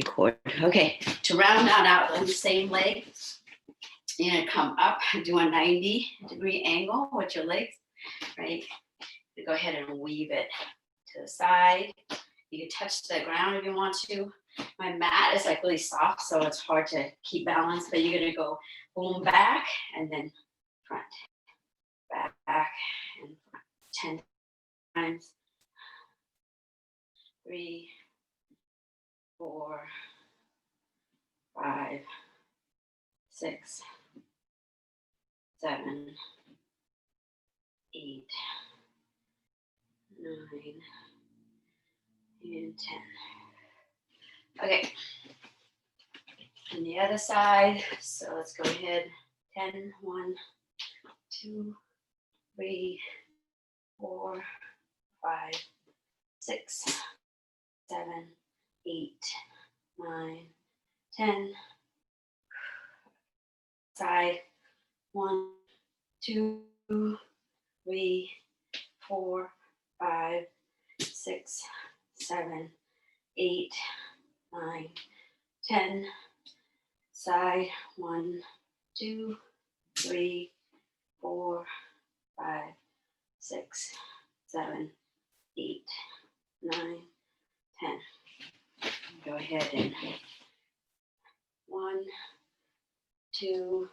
record. Okay, to round that out on the same leg, you're gonna come up and do a 90-degree angle with your legs, right? You go ahead and weave it to the side. You can touch the ground if you want to. My mat is like really soft, so it's hard to keep balance, but you're gonna go boom back and then front, back, and 10 times. 3, 4, 5, 6, 7, 8, 9, and 10. Okay. And the other side. So let's go ahead. 10, 1, 2, 3, 4, 5, 6, 7, 8, 9, 10. Side. 1, 2, 3, 4, 5, 6, 7, 8, 9, 10. Side. 1, 2, 3, 4, 5, 6, 7, 8, 9, 10. Go ahead and 1, 2,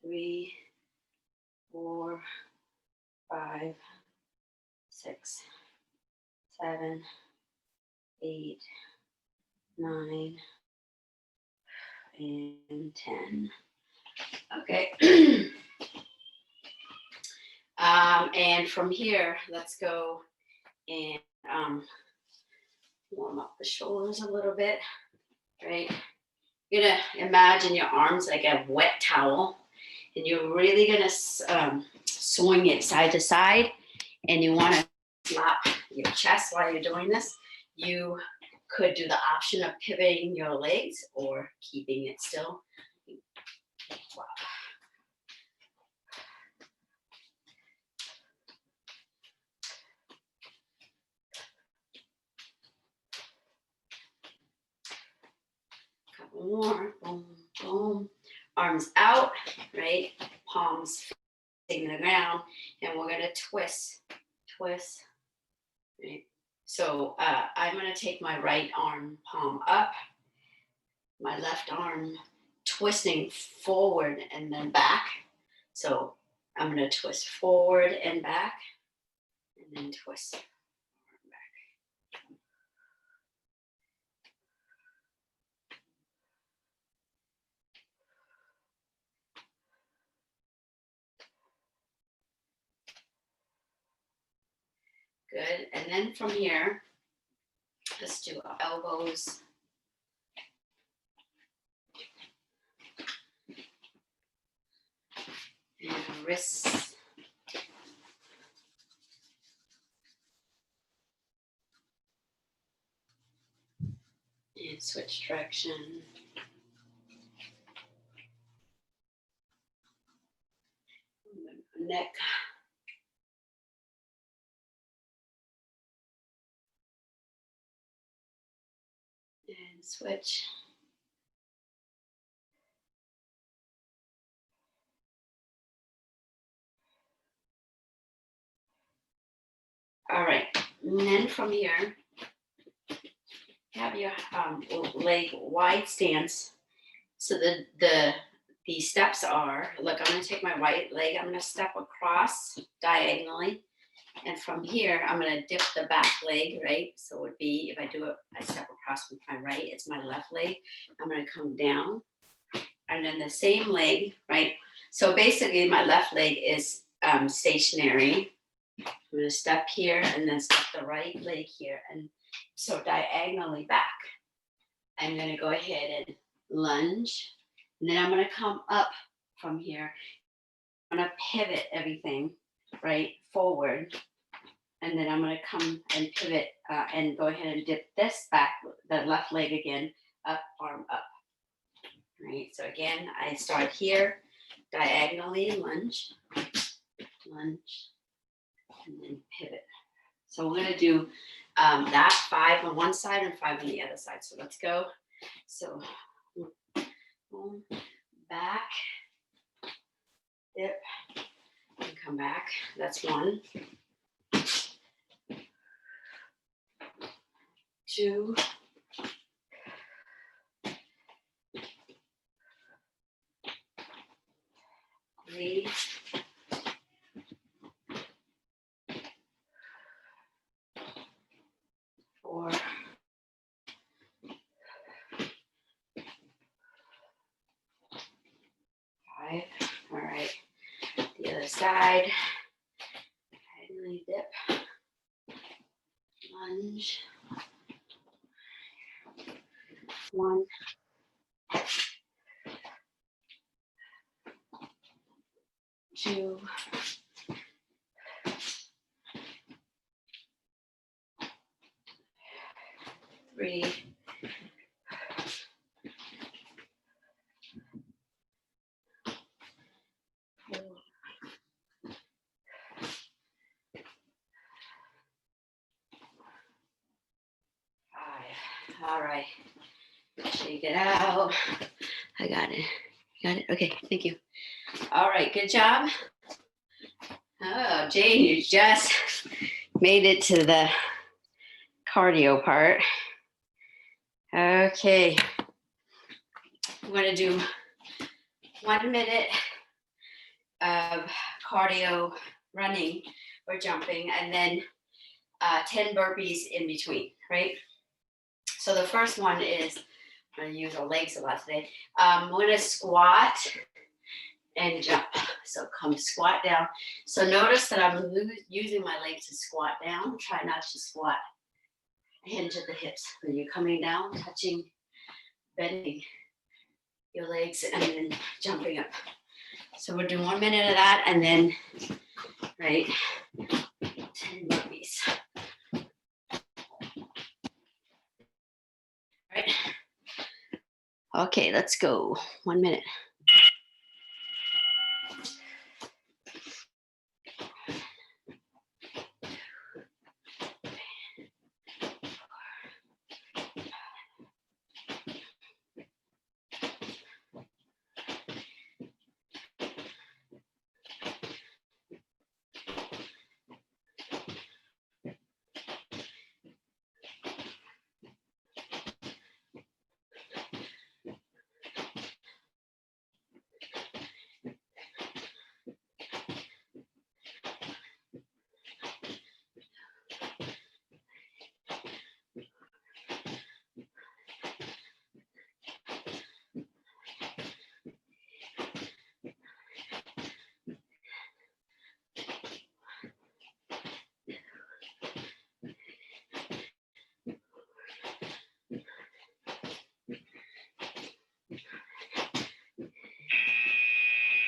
3, 4, 5, 6, 7, 8, 9, and 10. Okay. And from here, let's go and warm up the shoulders a little bit, right? You're gonna imagine your arms like a wet towel, and you're really gonna swing it side to side, and you wanna slap your chest while you're doing this. You could do the option of pivoting your legs or keeping it still. Wow. Couple more, boom, boom. Arms out, right? Palms facing the ground, and we're gonna twist, right? So I'm gonna take my right arm palm up, my left arm twisting forward and then back. So I'm gonna twist forward and back, and then twist back. Good, and then from here, let's do elbows. And wrists. And switch direction. Neck. And switch. All right, and then from here, have your leg wide stance. So the steps are, look, I'm gonna take my right leg, I'm gonna step across diagonally. And from here, I'm gonna dip the back leg, right? So it would be, if I do it, I step across with my right, it's my left leg. I'm gonna come down. And then the same leg, right? So basically my left leg is stationary. I'm gonna step here and then step the right leg here. And so diagonally back. I'm gonna go ahead and lunge. And then I'm gonna come up from here. I'm gonna pivot everything, right, forward. And then I'm gonna come and pivot and go ahead and dip this back, the left leg again, up, arm up. Right, so again, I start here, diagonally lunge, and then pivot. So we're gonna do That 5 on one side and 5 on the other side. So let's go. So boom, back, dip, and come back. That's 1, 2, 3, 4, 5. All right. The other side. Diagonally dip. Lunge. 1, 2, 3, 4, 5. All right. Shake it out. I got it. Got it? Okay, thank you. All right, good job. Oh, Jane, you just made it to the cardio part. Okay. I'm going to do 1 minute of cardio running or jumping, and then 10 burpees in between, right? So the first one is, I'm going to use our legs a lot today. I'm going to squat and jump. So come squat down. So notice that I'm using my legs to squat down. Try not to squat. Hinge at the hips. When you're coming down, touching, bending your legs, and then jumping up. So we're doing 1 minute of that, and then, right, 10 burpees. Right. Okay, let's go. 1 minute.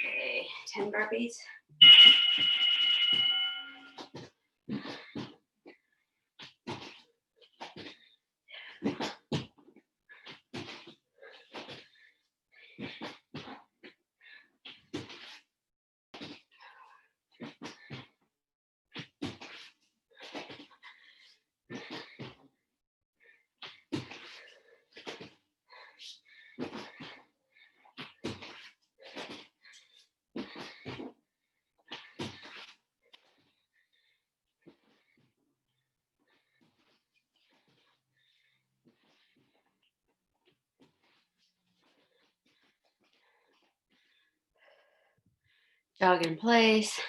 Okay, 10 burpees. Jog in place.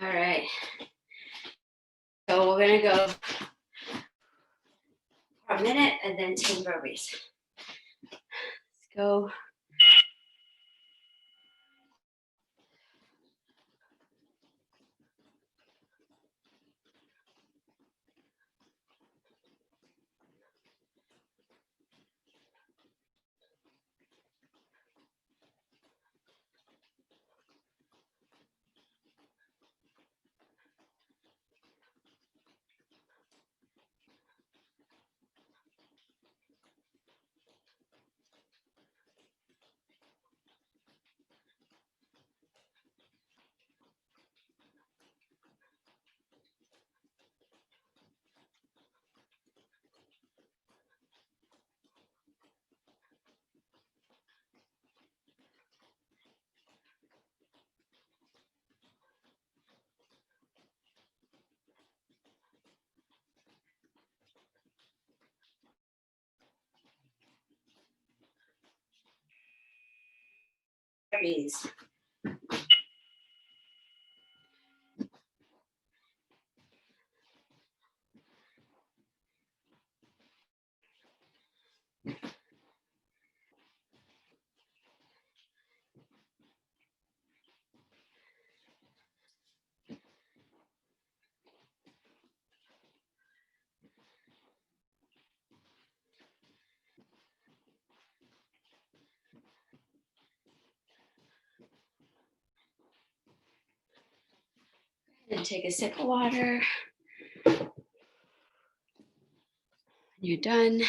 All right. So we're gonna go for a minute and then 10 burpees. Let's go. ease. And take a sip of water. You're done.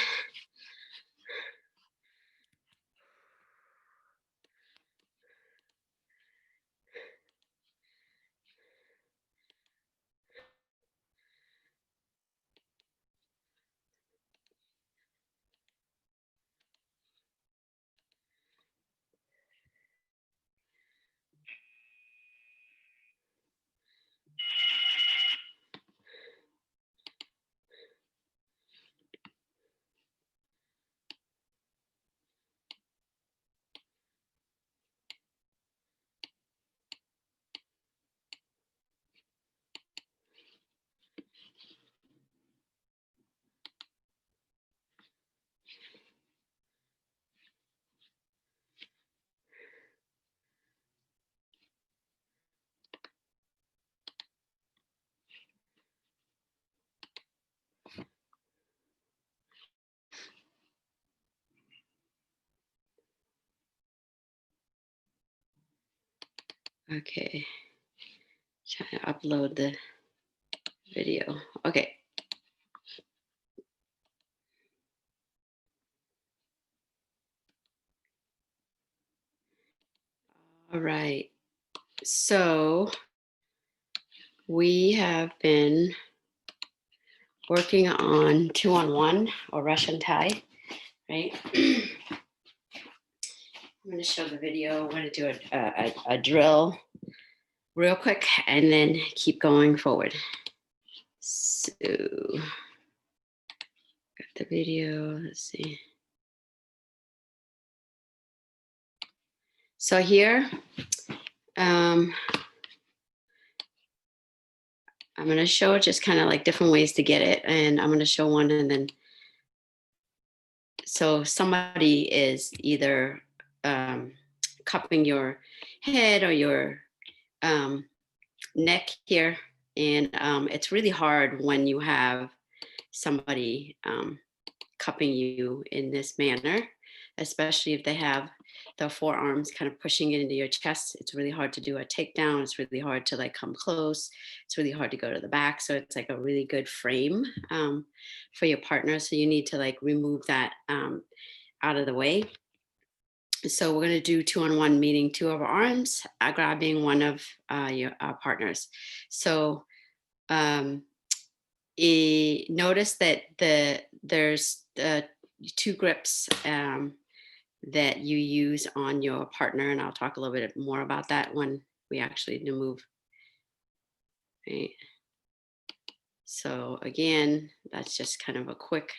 Okay. Trying to upload the video. Okay. All right. So we have been working on 2-on-1 or Russian tie, right? I'm going to show the video. I'm going to do a drill real quick and then keep going forward. So, got the video. Let's see. So here, I'm going to show just kind of like different ways to get it. And I'm going to show one and then. So somebody is either cupping your head or your neck here. And it's really hard when you have somebody cupping you in this manner, especially if they have the forearms kind of pushing it into your chest. It's really hard to do a takedown. It's really hard to like come close. It's really hard to go to the back. So it's like a really good frame for your partner. So you need to like remove that out of the way. So we're going to do 2-on-1, meaning two of our arms, grabbing one of your partners. So notice that there's two grips that you use on your partner, and I'll talk a little bit more about that when we actually move. Right. So again, that's just kind of a quick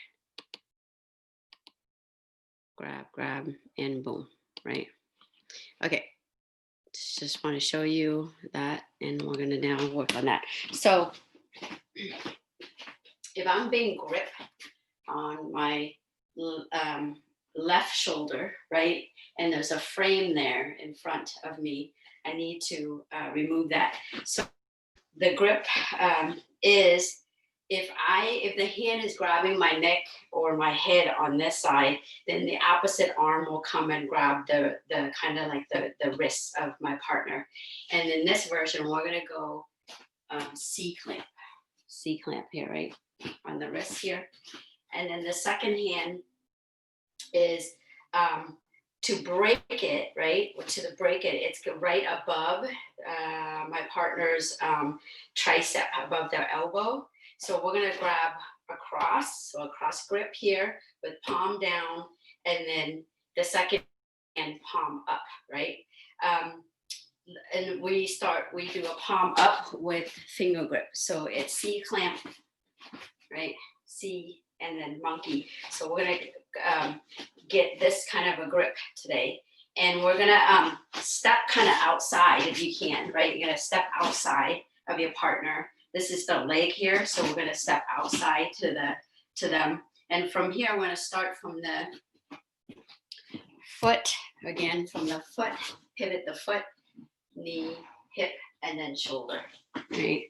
grab, and boom, right? Okay. Just want to show you that, and we're going to now work on that. So if I'm being gripped on my left shoulder, right, and there's a frame there in front of me, I need to remove that. So the grip is if the hand is grabbing my neck or my head on this side, then the opposite arm will come and grab the kind of like the wrists of my partner. And in this version, we're going to go C clamp here, right, on the wrist here. And then the second hand is to break it, right? It's right above my partner's tricep, above their elbow. So we're gonna grab across, so a cross grip here with palm down, and then the second hand palm up, right? And we do a palm up with finger grip. So it's C clamp, right? C and then monkey. So we're gonna get this kind of a grip today. And we're gonna step kind of outside if you can, right? You're gonna step outside of your partner. This is the leg here, so we're gonna step outside to them. And from here, we're gonna start from the foot, again, from the foot, pivot the foot, knee, hip, and then shoulder, right?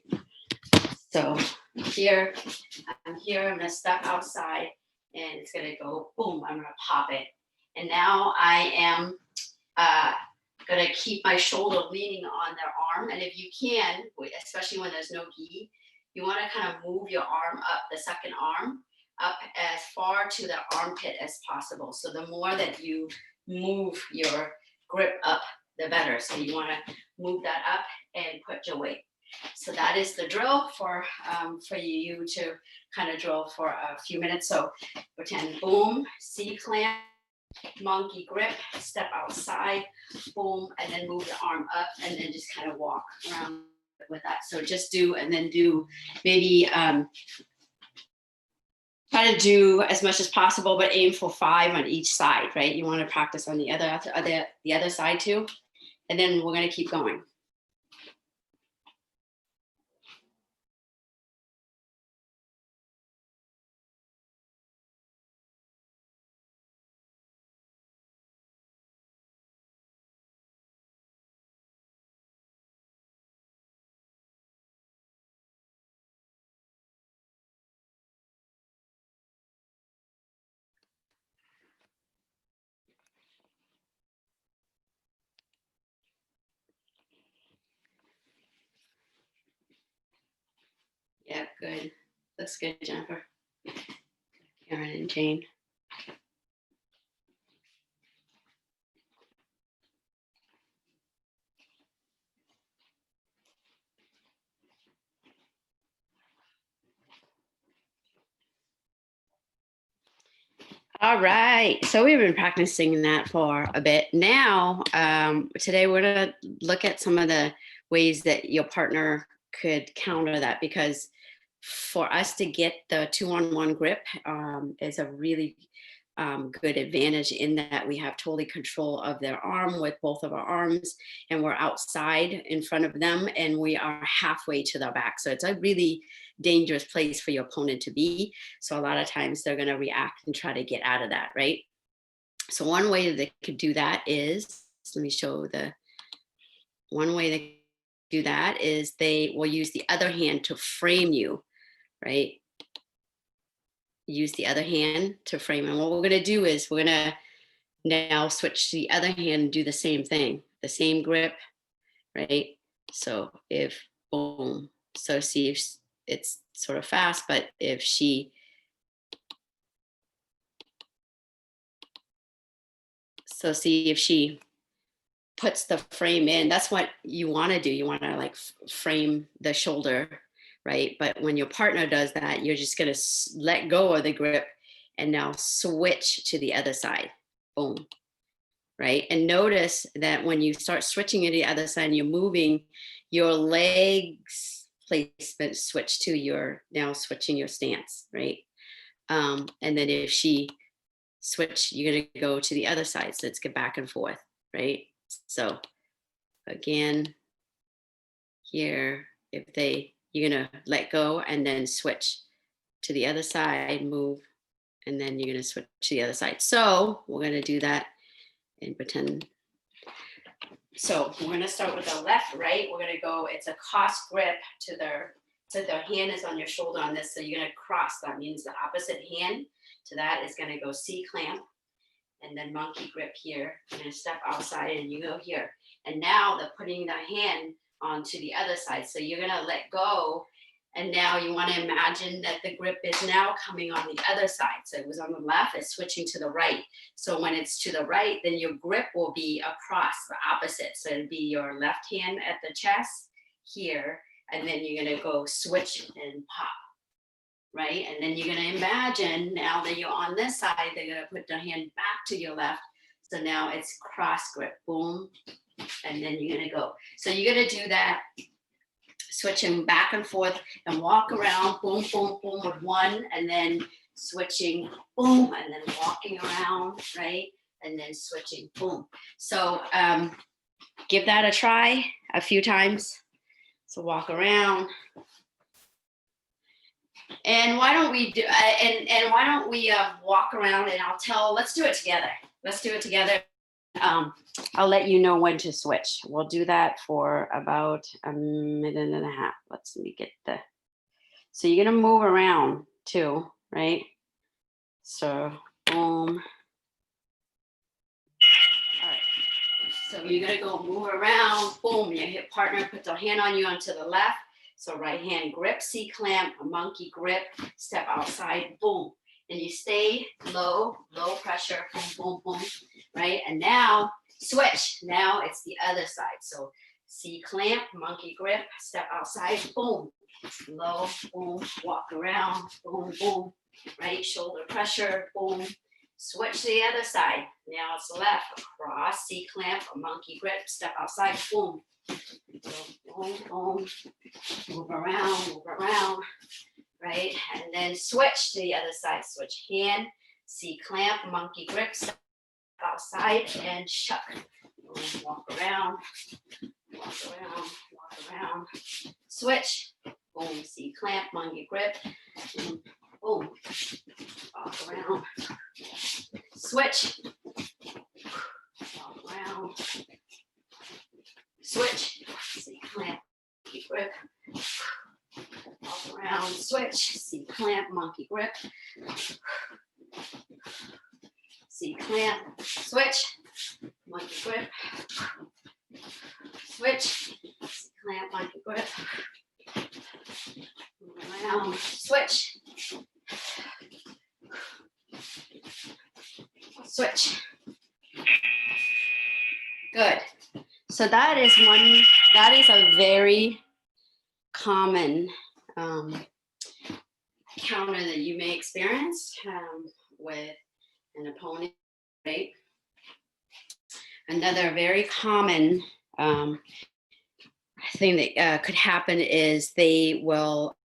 So here, I'm gonna step outside and it's gonna go boom, I'm gonna pop it. And now I am gonna keep my shoulder leaning on their arm. And if you can, especially when there's no gi, you wanna kind of move your arm up, the second arm, up as far to the armpit as possible. So the more that you move your grip up, the better. So you wanna move that up and put your weight. So that is the drill for you to kind of drill for a few minutes. So pretend boom, C clamp, monkey grip, step outside, boom, and then move the arm up and then just kind of walk around with that. So just do, and then do maybe try to do as much as possible, but aim for 5 on each side, right? You want to practice on the other side too. And then we're going to keep going. Yeah, good. Looks good, Jennifer. Karen and Jane. All right, so we've been practicing that for a bit now. Today we're gonna look at some of the ways that your partner could counter that, because for us to get the 2-on-1 grip is a really good advantage in that we have totally control of their arm with both of our arms, and we're outside in front of them and we are halfway to their back. So it's a really dangerous place for your opponent to be. So a lot of times they're going to react and try to get out of that, right? So one way that they could do that is, let me show the one way they do that is they will use the other hand to frame you, right? Use the other hand to frame. And what we're going to do is we're going to now switch to the other hand and do the same thing, the same grip, right? So if boom, so see if it's sort of fast, but if she, so see if she puts the frame in, that's what you want to do. You want to like frame the shoulder, right? But when your partner does that, you're just going to let go of the grip and now switch to the other side. Boom. Right? And notice that when you start switching to the other side and you're moving, your legs placement switch to your, now switching your stance, right? And then if she switch, you're going to go to the other side. So let's get back and forth, right? So again, here, if they, you're going to let go and then switch to the other side, move, and then you're going to switch to the other side. So we're going to do that and pretend. So we're going to start with the left, right? We're going to go, it's a cross grip to their, so their hand is on your shoulder on this. So you're going to cross, that means the opposite hand to that is going to go C clamp and then monkey grip here. You're going to step outside and you go here. And now they're putting their hand onto the other side. So you're going to let go. And now you want to imagine that the grip is now coming on the other side. So it was on the left, it's switching to the right. So when it's to the right, then your grip will be across the opposite. So it'll be your left hand at the chest here, and then you're going to go switch and pop, right? And then you're going to imagine now that you're on this side, they're going to put their hand back to your left. So now it's cross grip, boom, and then you're going to go. So you're going to do that, switching back and forth and walk around, boom, boom, boom with one, and then switching, boom, and then walking around, right? and then switching, boom. So give that a try a few times. So walk around. And why don't we do, and why don't we walk around and let's do it together. Let's do it together. I'll let you know when to switch. We'll do that for about a minute and a half. Let's get so you're gonna move around too, right? So boom. All right. So you're gonna go move around, boom, your hip partner puts a hand on you onto the left. So right hand grip, C-clamp, a monkey grip, step outside, boom. And you stay low pressure, boom, boom, boom, right? And now switch, now it's the other side. So C-clamp, monkey grip, step outside, boom. Low, boom, walk around, boom, boom, right? Shoulder pressure, boom. Switch to the other side. Now it's left, across, C-clamp, a monkey grip, step outside, boom. So boom, boom, move around, right? And then switch to the other side. Switch hand, C-clamp, monkey grip, step outside, and shuck. Boom, walk around, switch. Boom, C-clamp, monkey grip, boom, boom, walk around, switch, walk around, switch, C-clamp, monkey grip, walk around, switch, C-clamp, monkey grip, C-clamp, switch, monkey grip, switch, C-clamp, monkey grip, move around, switch, switch. Good. So that is a very common counter that you may experience with an opponent, right? Another very common thing that could happen is they will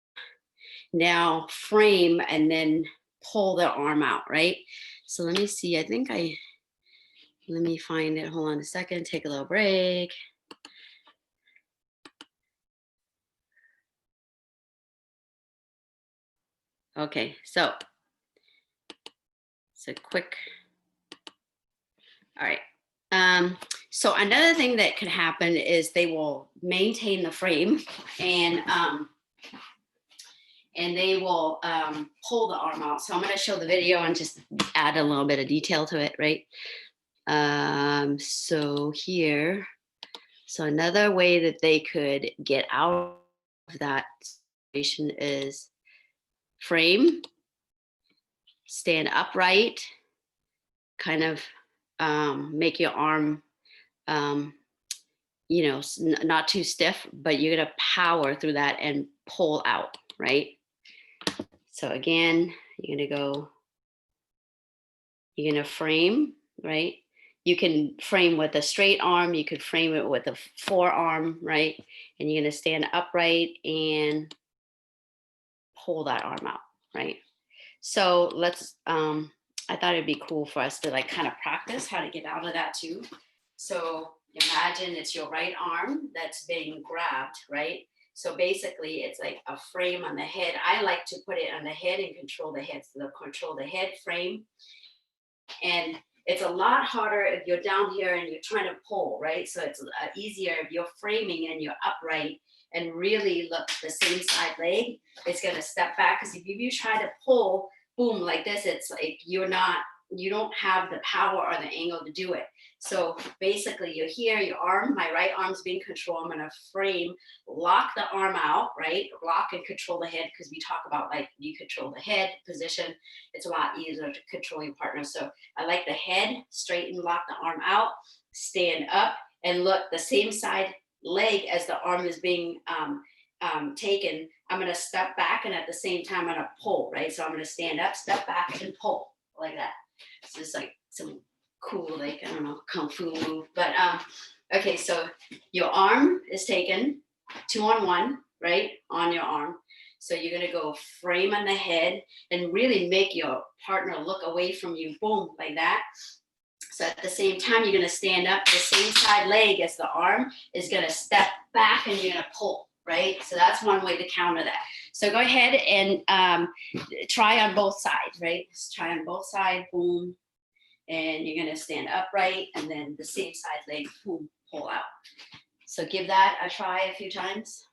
now frame and then pull their arm out, right? So let me see, let me find it. Hold on a second, take a little break. Okay, so it's a quick, all right. So another thing that could happen is they will maintain the frame and they will pull the arm out. So I'm going to show the video and just add a little bit of detail to it, right? So here, so another way that they could get out of that situation is frame, stand upright, kind of make your arm, you know, not too stiff, but you're gonna power through that and pull out, right? So again, you're gonna frame, right? You can frame with a straight arm, you could frame it with a forearm, right? And you're gonna stand upright and pull that arm out, right? So let's, I thought it'd be cool for us to like kind of practice how to get out of that too. So imagine it's your right arm that's being grabbed, right? So basically it's like a frame on the head. I like to put it on the head and control the head. So control the head frame. And it's a lot harder if you're down here and you're trying to pull, right? So it's easier if you're framing and you're upright and really look the same side leg. It's gonna step back, because if you try to pull, boom, like this, it's like you don't have the power or the angle to do it. So basically you're here, your arm, my right arm's being controlled. I'm gonna frame, lock the arm out, right? Lock and control the head, because we talk about like you control the head position. It's a lot easier to control your partner. So I like the head, straighten, lock the arm out, stand up, and look the same side leg as the arm is being taken. I'm gonna step back, and at the same time I'm gonna pull, right? So I'm gonna stand up, step back, and pull like that. So it's like some cool, like, I don't know, kung fu move. But okay, so your arm is taken 2-on-1, right? On your arm. So you're gonna go frame on the head and really make your partner look away from you, boom, like that. So at the same time, you're gonna stand up, the same side leg as the arm is gonna step back and you're gonna pull, right? So that's one way to counter that. So go ahead and try on both sides, right? Just try on both sides, boom. And you're gonna stand upright and then the same side leg, boom, pull out. So give that a try a few times.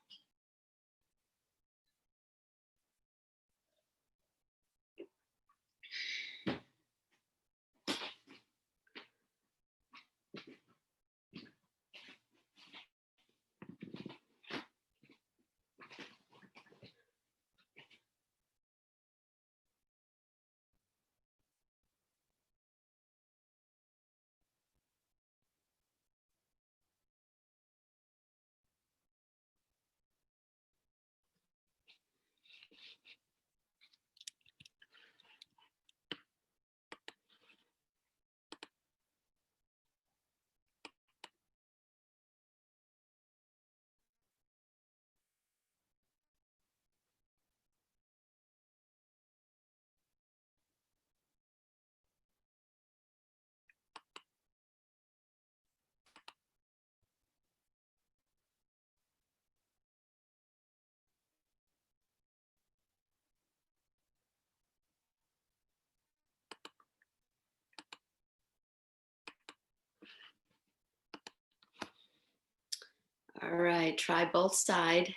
All right, try both sides.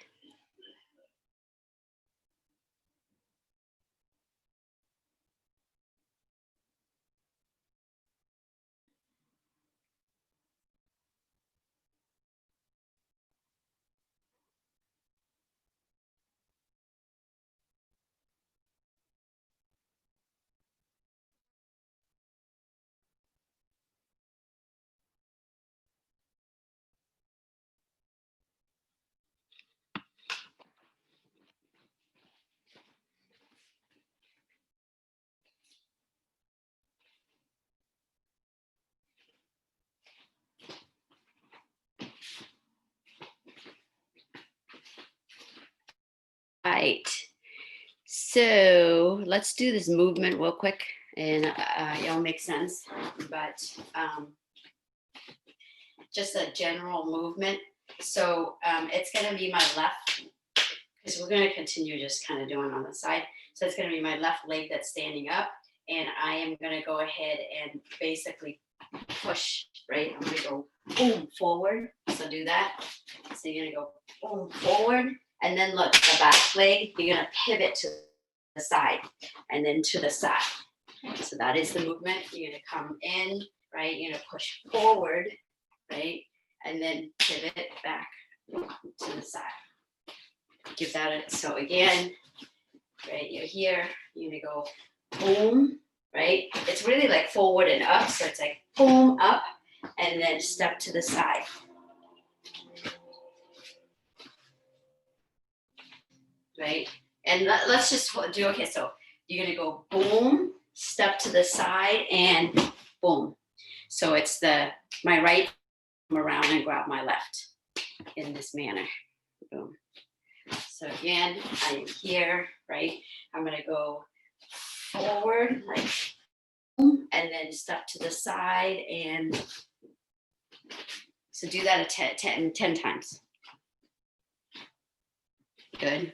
Right. So let's do this movement real quick and it'll make sense. But just a general movement. So it's going to be my left, because we're going to continue just kind of doing on the side. So it's going to be my left leg that's standing up. And I am going to go ahead and basically push, right? I'm going to go boom forward. So do that. So you're going to go boom forward. And then look, the back leg, you're going to pivot to the side and then to the side. So that is the movement. You're going to come in, right? You're going to push forward, right? And then pivot back to the side. Give that a, so again, right? You're here, you're going to go boom, right? It's really like forward and up. So it's like boom, up, and then step to the side. Right? And let's just do, okay, so you're gonna go boom, step to the side, and boom. So it's my right arm around and grab my left in this manner. Boom. So again, I am here, right? I'm gonna go forward, like boom, and then step to the side, and so do that 10 times. Good.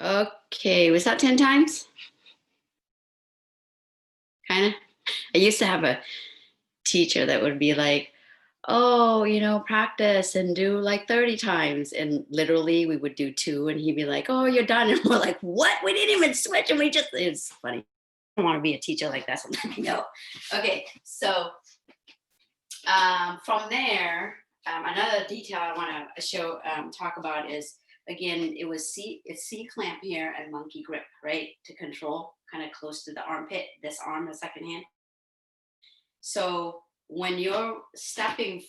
Okay, was that 10 times? Kind of. I used to have a teacher that would be like, oh, practice and do like 30 times. And literally we would do 2 and he'd be like, oh, you're done. And we're like, what? We didn't even switch. And it's funny. I don't want to be a teacher like that. So let me know. Okay, so from there, another detail I want to talk about is again, it's C clamp here and monkey grip, right? To control, kind of close to the armpit, this arm, the second hand. So when you're stepping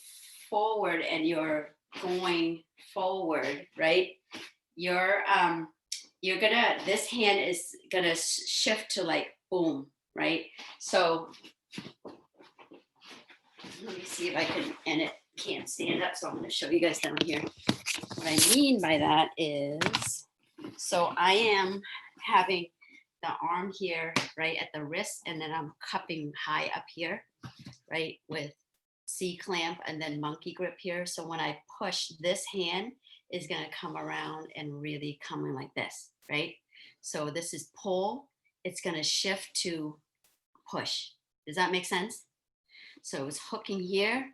forward and you're going forward, right? This hand is gonna shift to like boom, right? So let me see if I can, and it can't stand up, so I'm gonna show you guys down here. What I mean by that is, so I am having the arm here, right at the wrist, and then I'm cupping high up here, right, with C clamp and then monkey grip here. So when I push, this hand is gonna come around and really come in like this, right? So this is pull, it's gonna shift to push. Does that make sense? So it's hooking here,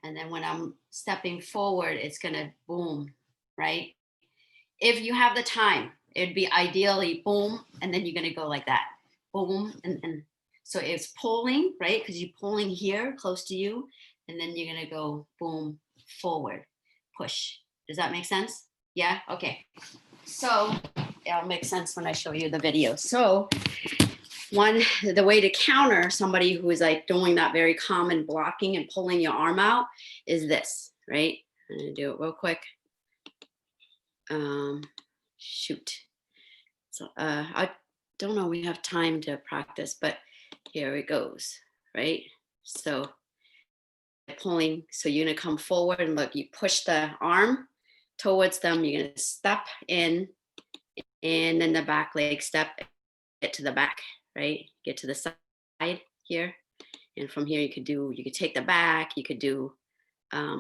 and then when I'm stepping forward, it's gonna boom, right? If you have the time, it'd be ideally boom, and then you're gonna go like that, boom, and so it's pulling, right? Because you're pulling here close to you, and then you're gonna go boom, forward, push. Does that make sense? Yeah, okay. So it'll make sense when I show you the video. So the way to counter somebody who is like doing that very common blocking and pulling your arm out is this, right? I'm gonna do it real quick. Shoot. So I don't know, we have time to practice, but here it goes, right? So pulling, so you're gonna come forward and look, you push the arm towards them, you're gonna step in, and then the back leg step, get to the back, right? Get to the side here. And from here, you could take the back, you could do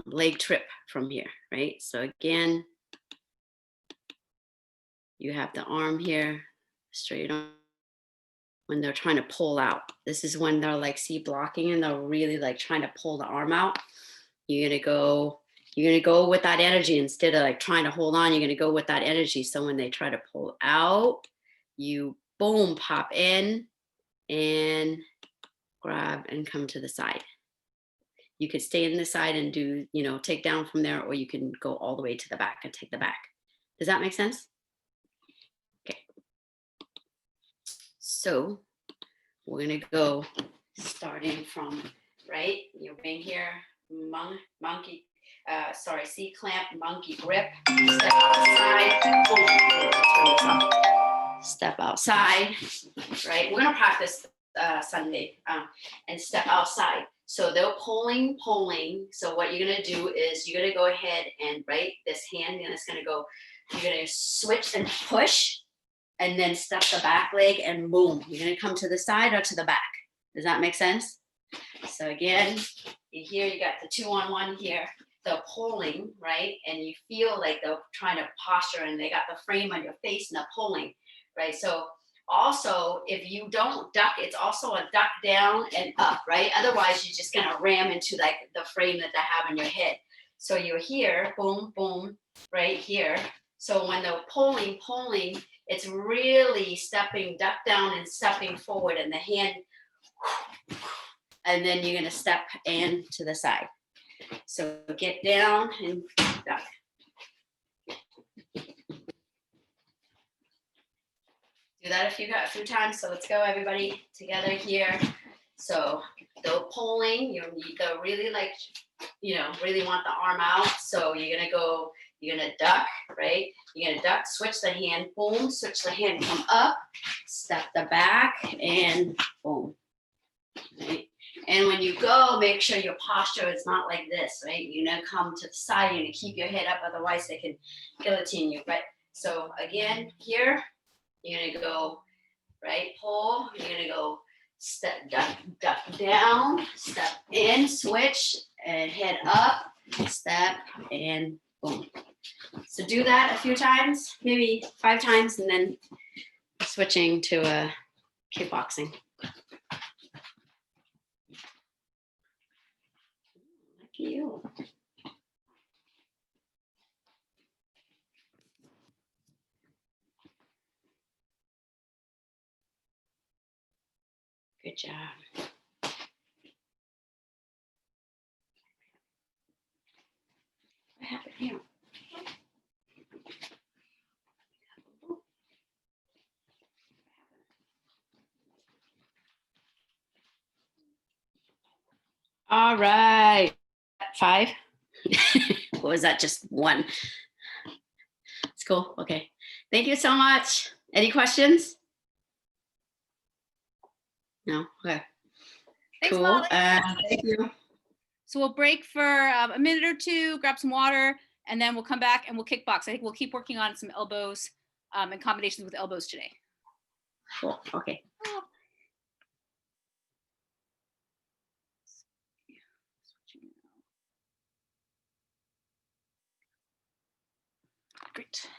leg trip from here, right? So again, you have the arm here, straight on. When they're trying to pull out, this is when they're like, see, blocking, and they're really like trying to pull the arm out. You're gonna go with that energy instead of like trying to hold on. You're gonna go with that energy. So when they try to pull out, you boom, pop in and grab and come to the side. You could stay in the side and do, take down from there, or you can go all the way to the back and take the back. Does that make sense? Okay. So we're gonna go starting from, right? You're being here, monkey, C clamp, monkey grip, step outside, boom, step outside, right? We're gonna practice Sunday and step outside. So they're pulling. So what you're gonna do is you're gonna go ahead and, right, this hand, and it's gonna go, you're gonna switch and push, and then step the back leg and boom, you're gonna come to the side or to the back. Does that make sense? So again, here you got the 2-on-1 here. They're pulling, right? And you feel like they're trying to posture, and they got the frame on your face and they're pulling, right? So also, if you don't duck, it's also a duck down and up, right? Otherwise, you're just gonna ram into like the frame that they have in your head. So you're here, boom, boom, right here. So when they're pulling, it's really stepping, duck down and stepping forward, and the hand, and then you're gonna step in to the side. So get down and duck. Do that a few times. So let's go, everybody, together here. So they're pulling, they're really like, really want the arm out. So you're gonna duck, right? You're gonna duck, switch the hand, boom, switch the hand, come up, step the back, and boom, right? And when you go, make sure your posture is not like this, right? You're gonna come to the side, you're gonna keep your head up, otherwise they can guillotine you, right? So again, here, you're gonna go, right, pull, you're gonna go step, duck down, step in, switch, and head up, step, and boom. So do that a few times, maybe 5 times, and then switching to kickboxing. Lucky you. Good job. What happened here? All right. 5. Or was that just 1? It's cool. Okay. Thank you so much. Any questions? No? Okay. Thanks, Cool. Molly. Thank you. So we'll break for a minute or two, grab some water, and then we'll come back and we'll kickbox. I think we'll keep working on some elbows and combinations with elbows today. Cool. Okay. Great.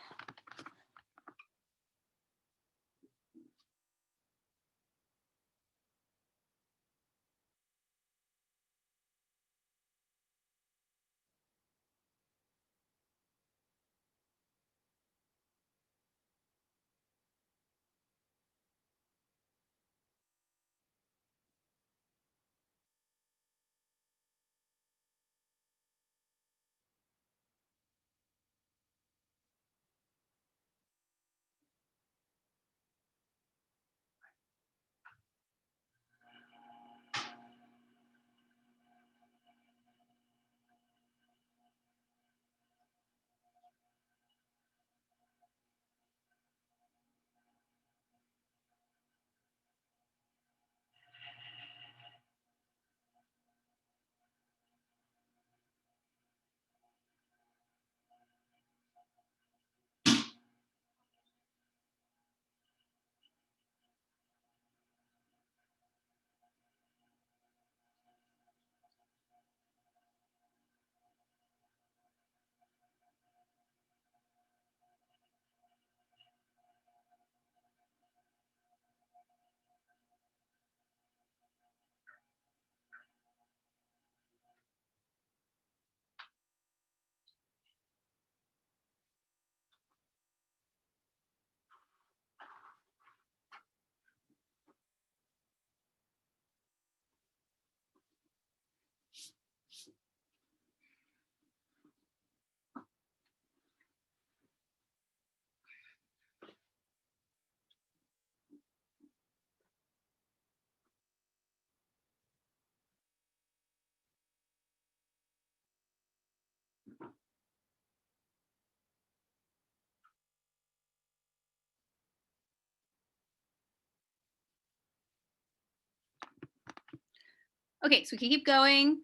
Okay, so we can keep going.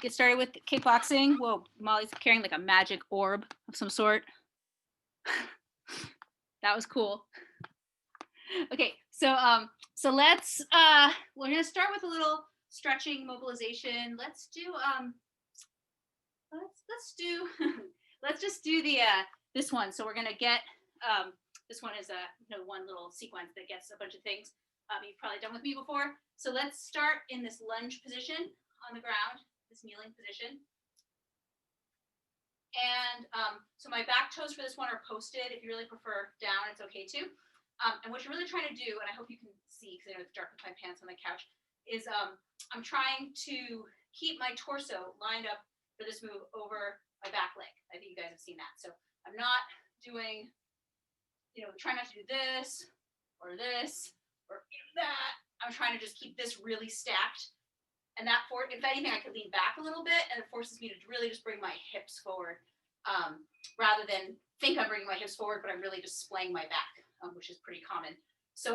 Get started with kickboxing. Whoa, Molly's carrying like a magic orb of some sort. That was cool. Okay, so let's we're gonna start with a little stretching mobilization. Let's do let's do let's just do the this one. So we're gonna get this one is one little sequence that gets a bunch of things you've probably done with me before. So let's start in this lunge position on the ground, this kneeling position. And so my back toes for this one are posted. If you really prefer down, it's okay too. And what you're really trying to do, and I hope you can see because I know it's dark with my pants on the couch, is I'm trying to keep my torso lined up for this move over my back leg. I think you guys have seen that. So I'm not doing, trying not to do this or that. I'm trying to just keep this really stacked. And that, if anything, I could lean back a little bit, and it forces me to really just bring my hips forward, rather than think I'm bringing my hips forward, but I'm really just splaying my back, which is pretty common. So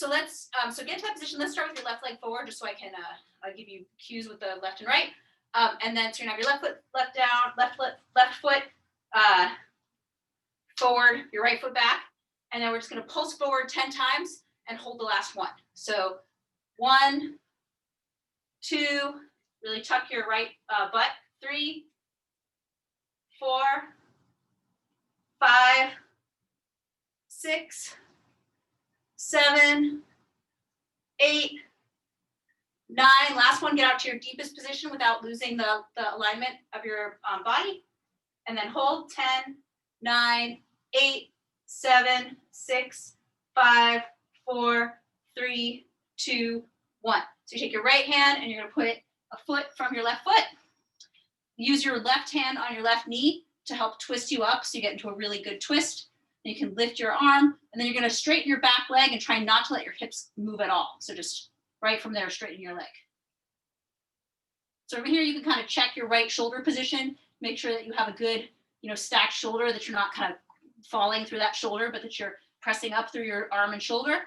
let's get into that position. Let's start with your left leg forward, just so I can give you cues with the left and right. And then so you're gonna have your left foot left down, left foot forward, your right foot back, and then we're just gonna pulse forward 10 times and hold the last one. So 1, 2, really tuck your right butt. 3, 4, 5, 6, 7, 8, 9. Last one, get out to your deepest position without losing the alignment of your body. And then hold 10, 9, 8, 7, 6, 5, 4, 3, 2, 1. So you take your right hand and you're gonna put a foot from your left foot. Use your left hand on your left knee to help twist you up so you get into a really good twist. And you can lift your arm, and then you're gonna straighten your back leg and try not to let your hips move at all. So just right from there, straighten your leg. So over here, you can kind of check your right shoulder position, make sure that you have a good, stacked shoulder, that you're not kind of falling through that shoulder, but that you're pressing up through your arm and shoulder.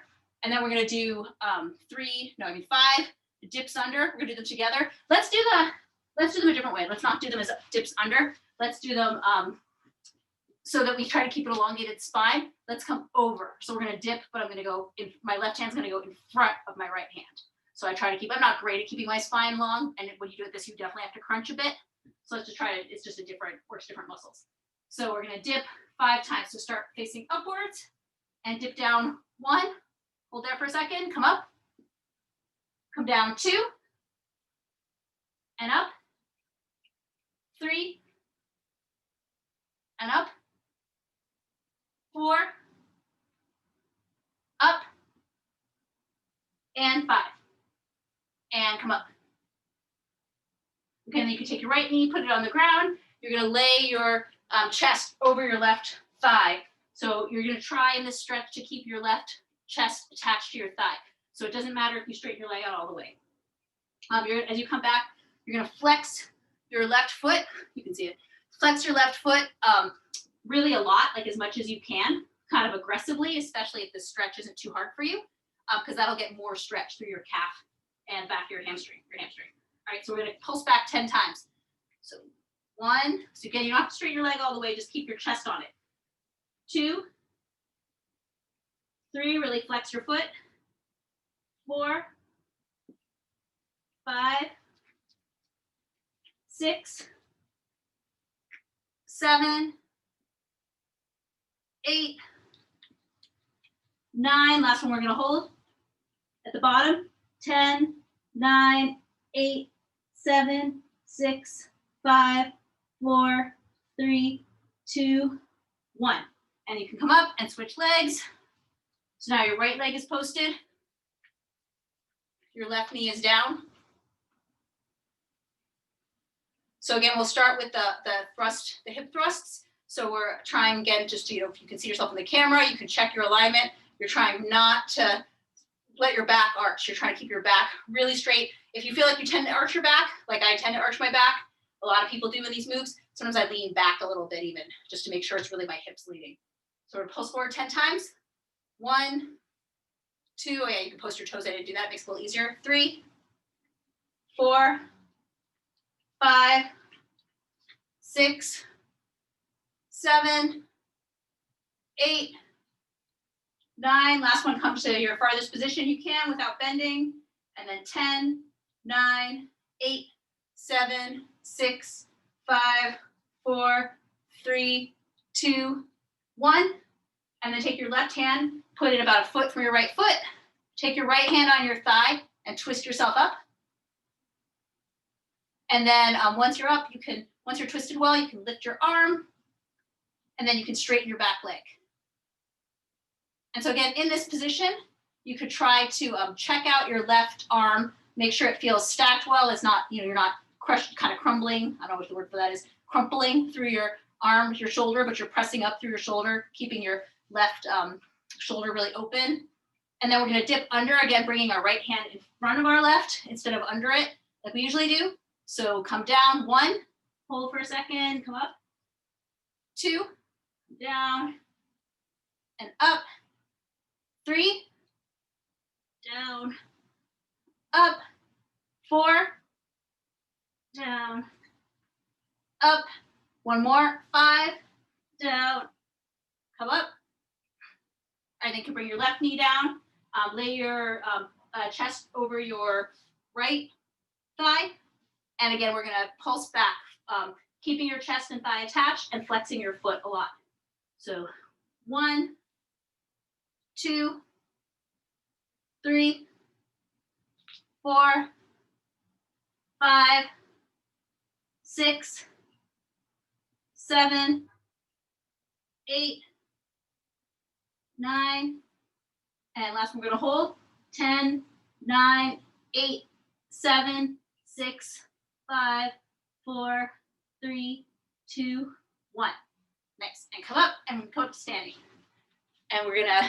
And then we're going to do 5 dips under. We're going to do them together. Let's do them a different way. Let's not do them as dips under. Let's do them so that we try to keep an elongated spine. Let's come over. So we're going to dip, but I'm going to go in, my left hand's going to go in front of my right hand. So I try to keep, I'm not great at keeping my spine long. And when you do this, you definitely have to crunch a bit. So let's just try it. It's just works different muscles. So we're going to dip 5 times. So start facing upwards and dip down 1. Hold there for a second. Come up. Come down 2. And up. 3. And up. 4. Up. And 5. And come up. Okay, and then you can take your right knee, put it on the ground. You're going to lay your chest over your left thigh. So you're going to try in this stretch to keep your left chest attached to your thigh. So it doesn't matter if you straighten your leg out all the way. As you come back, you're going to flex your left foot. You can see it. Flex your left foot really a lot, like as much as you can, kind of aggressively, especially if the stretch isn't too hard for you, because that'll get more stretch through your calf and back of your hamstring. All right, so we're going to pulse back 10 times. So 1, so again, you don't have to straighten your leg all the way, just keep your chest on it. 2, 3, really flex your foot. 4, 5, 6, 7, 8, 9. Last one we're going to hold at the bottom. 10, 9, 8, 7, 6, 5, 4, 3, 2, 1. And you can come up and switch legs. So now your right leg is posted. Your left knee is down. So again, we'll start with the hip thrusts. So we're trying again, just to, if you can see yourself in the camera, you can check your alignment. You're trying not to let your back arch. You're trying to keep your back really straight. If you feel like you tend to arch your back, like I tend to arch my back, a lot of people do in these moves, sometimes I lean back a little bit even, just to make sure it's really my hips leading. So we're pulse forward 10 times. 1, 2, oh yeah, you can post your toes. I didn't do that, makes it a little easier. 3, 4, 5, 6, 7, 8, 9. Last one, come to your farthest position you can without bending. And then 10, 9, 8, 7, 6, 5, 4, 3, 2, 1. And then take your left hand, put it about a foot from your right foot. Take your right hand on your thigh and twist yourself up. And then once you're up, once you're twisted well, you can lift your arm. And then you can straighten your back leg. And so again, in this position, you could try to check out your left arm, make sure it feels stacked well. It's not, you're not crushed, kind of crumbling. I don't know what the word for that is. Crumpling through your arm, your shoulder, but you're pressing up through your shoulder, keeping your left shoulder really open. And then we're going to dip under, again, bringing our right hand in front of our left instead of under it, like we usually do. So come down, 1, hold for a second, come up. 2, down, and up. 3, down, up. 4, down, up. 1 more, 5, down, come up. And then you can bring your left knee down, lay your chest over your right thigh. And again, we're going to pulse back, keeping your chest and thigh attached and flexing your foot a lot. So 1, 2, 3, 4, 5, 6, 7, 8, 9, and last one we're going to hold. 10, 9, 8, 7, 6, 5, 4, 3, 2, 1. Nice. And come up and go to standing. And we're gonna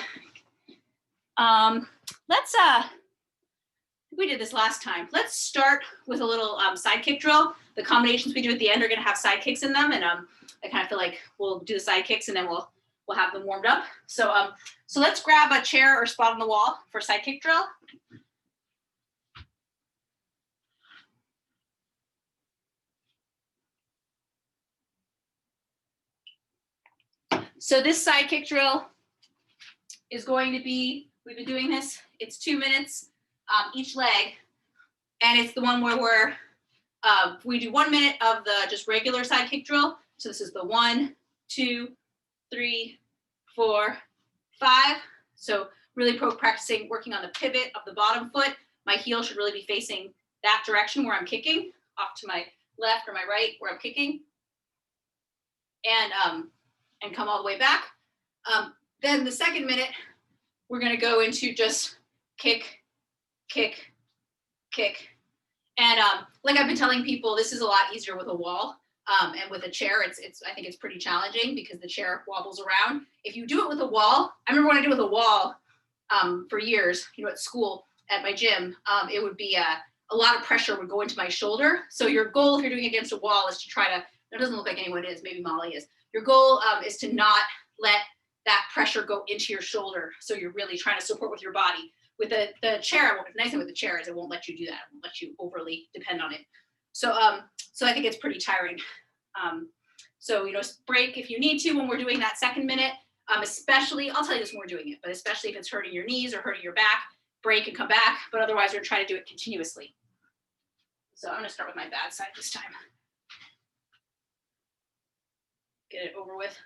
let's we did this last time. Let's start with a little side kick drill. The combinations we do at the end are going to have side kicks in them, and I kind of feel like we'll do the side kicks and then we'll have them warmed up. So so let's grab a chair or spot on the wall for side kick drill. So this side kick drill is going to be, we've been doing this, it's 2 minutes each leg, and it's the one where we do 1 minute of the just regular side kick drill. So this is the 1, 2, 3, 4, 5. So really practicing working on the pivot of the bottom foot. My heel should really be facing that direction where I'm kicking, off to my left or my right where I'm kicking, and come all the way back. Then the second minute, we're going to go into just kick, kick, kick. And like I've been telling people, this is a lot easier with a wall. And with a chair, I think it's pretty challenging because the chair wobbles around. If you do it with a wall, I remember when I did it with a wall for years, at school, at my gym, it would be a lot of pressure would go into my shoulder. So your goal, if you're doing it against a wall, is to try to, it doesn't look like anyone is, maybe Molly is. Your goal is to not let that pressure go into your shoulder. So you're really trying to support with your body. With the chair, the nice thing with the chair is it won't let you do that. It won't let you overly depend on it. So so I think it's pretty tiring. So break if you need to when we're doing that second minute. Especially, I'll tell you this when we're doing it, but especially if it's hurting your knees or hurting your back, break and come back. But otherwise, we're trying to do it continuously. So I'm going to start with my bad side this time. Get it over with.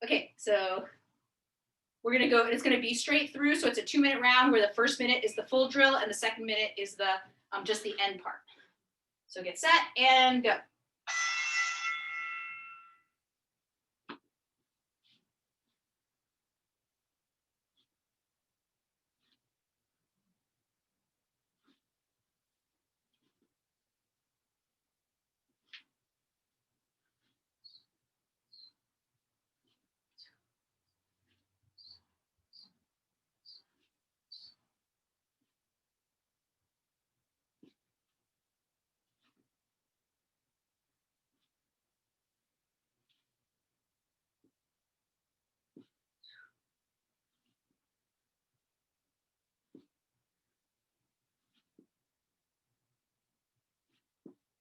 Okay, so we're going to go, it's going to be straight through. So it's a 2 minute round where the first minute is the full drill and the second minute is the just the end part. So get set and go.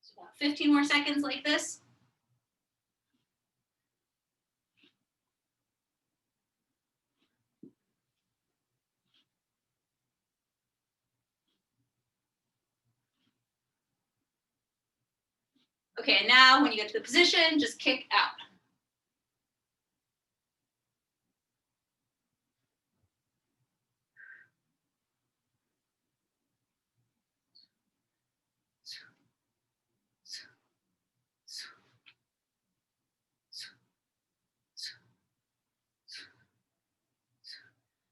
So about 15 more seconds like this. Okay, and now when you get to the position, just kick out.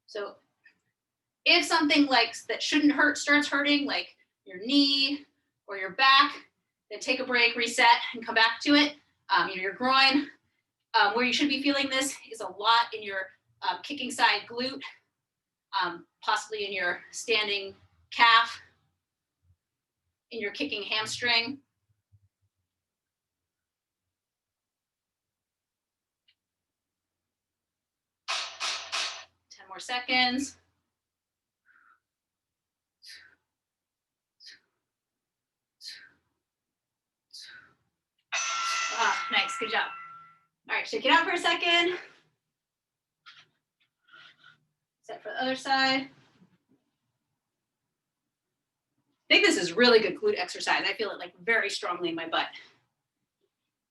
So if something like that shouldn't hurt starts hurting, like your knee or your back, then take a break, reset, and come back to it. Your groin, where you should be feeling this is a lot in your kicking side glute, possibly in your standing calf, in your kicking hamstring. 10 more seconds. Ah, nice, good job. All right, shake it out for a second. Set for the other side. I think this is really good glute exercise. I feel it like very strongly in my butt.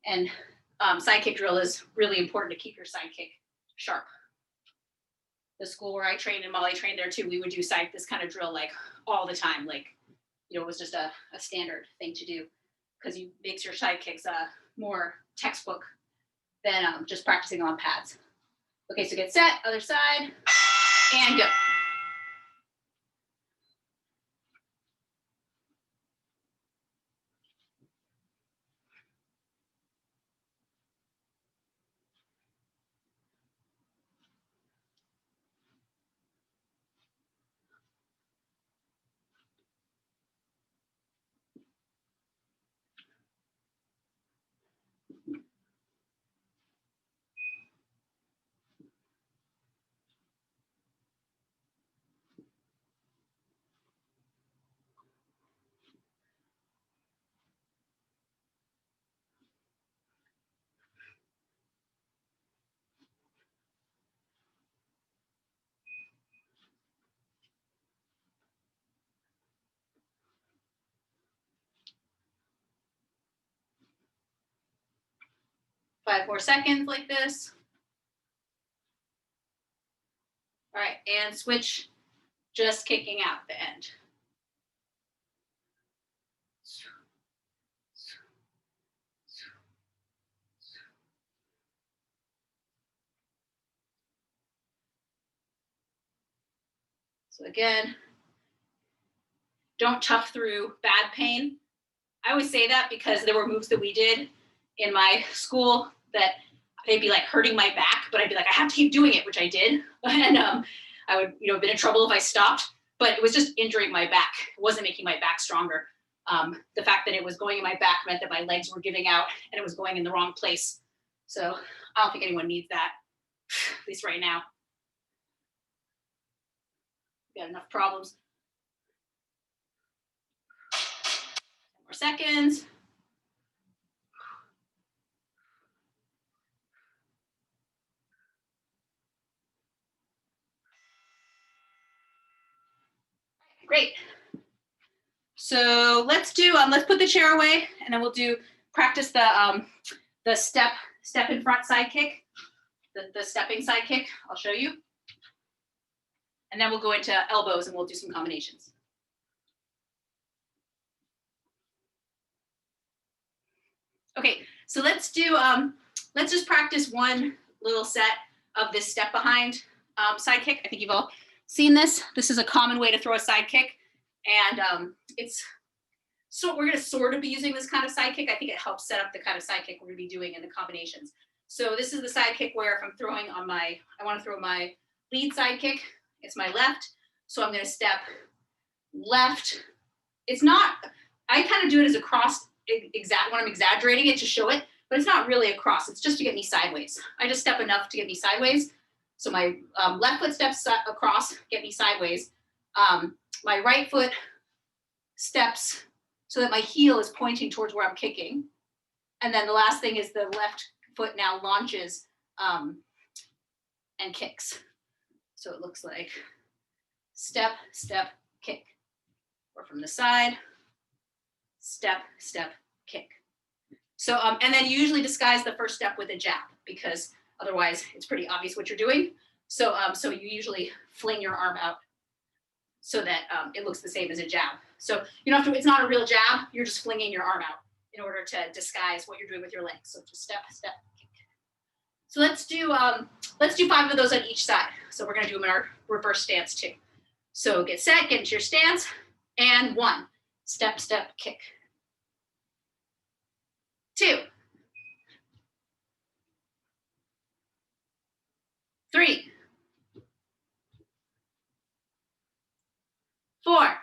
And side kick drill is really important to keep your side kick sharp. The school where I trained and Molly trained there too, we would do this kind of drill like all the time. Like, it was just a standard thing to do because it makes your side kicks more textbook than just practicing on pads. Okay, so get set, other side, and go. 5 more seconds like this. All right, and switch, just kicking out the end. So again, don't tough through bad pain. I always say that because there were moves that we did in my school that they'd be like hurting my back, but I'd be like, I have to keep doing it, which I did. And I would, been in trouble if I stopped, but it was just injuring my back. It wasn't making my back stronger. The fact that it was going in my back meant that my legs were giving out and it was going in the wrong place. So I don't think anyone needs that, at least right now. We got enough problems. 10 more seconds. Great. So let's do, let's put the chair away and then we'll do practice the step in front side kick, the stepping side kick. I'll show you. And then we'll go into elbows and we'll do some combinations. Okay, so let's do, let's just practice one little set of this step behind side kick. I think you've all seen this. This is a common way to throw a side kick. And so we're gonna sort of be using this kind of side kick. I think it helps set up the kind of side kick we're gonna be doing in the combinations. So this is the side kick where if I'm throwing on I wanna throw my lead side kick, it's my left. So I'm gonna step left. It's not, I kind of do it as a cross when I'm exaggerating it to show it, but it's not really a cross. It's just to get me sideways. I just step enough to get me sideways. So my left foot steps across, get me sideways. My right foot steps so that my heel is pointing towards where I'm kicking. And then the last thing is the left foot now launches and kicks. So it looks like step, step, kick. Or from the side, step, step, kick. So, and then you usually disguise the first step with a jab because otherwise it's pretty obvious what you're doing. So, so you usually fling your arm out so that it looks the same as a jab. So you don't have to, it's not a real jab, you're just flinging your arm out in order to disguise what you're doing with your legs. So just step, step, kick. So let's do 5 of those on each side. So we're gonna do them in our reverse stance too. So get set, get into your stance, and 1, step, step, kick. 2, 3, 4.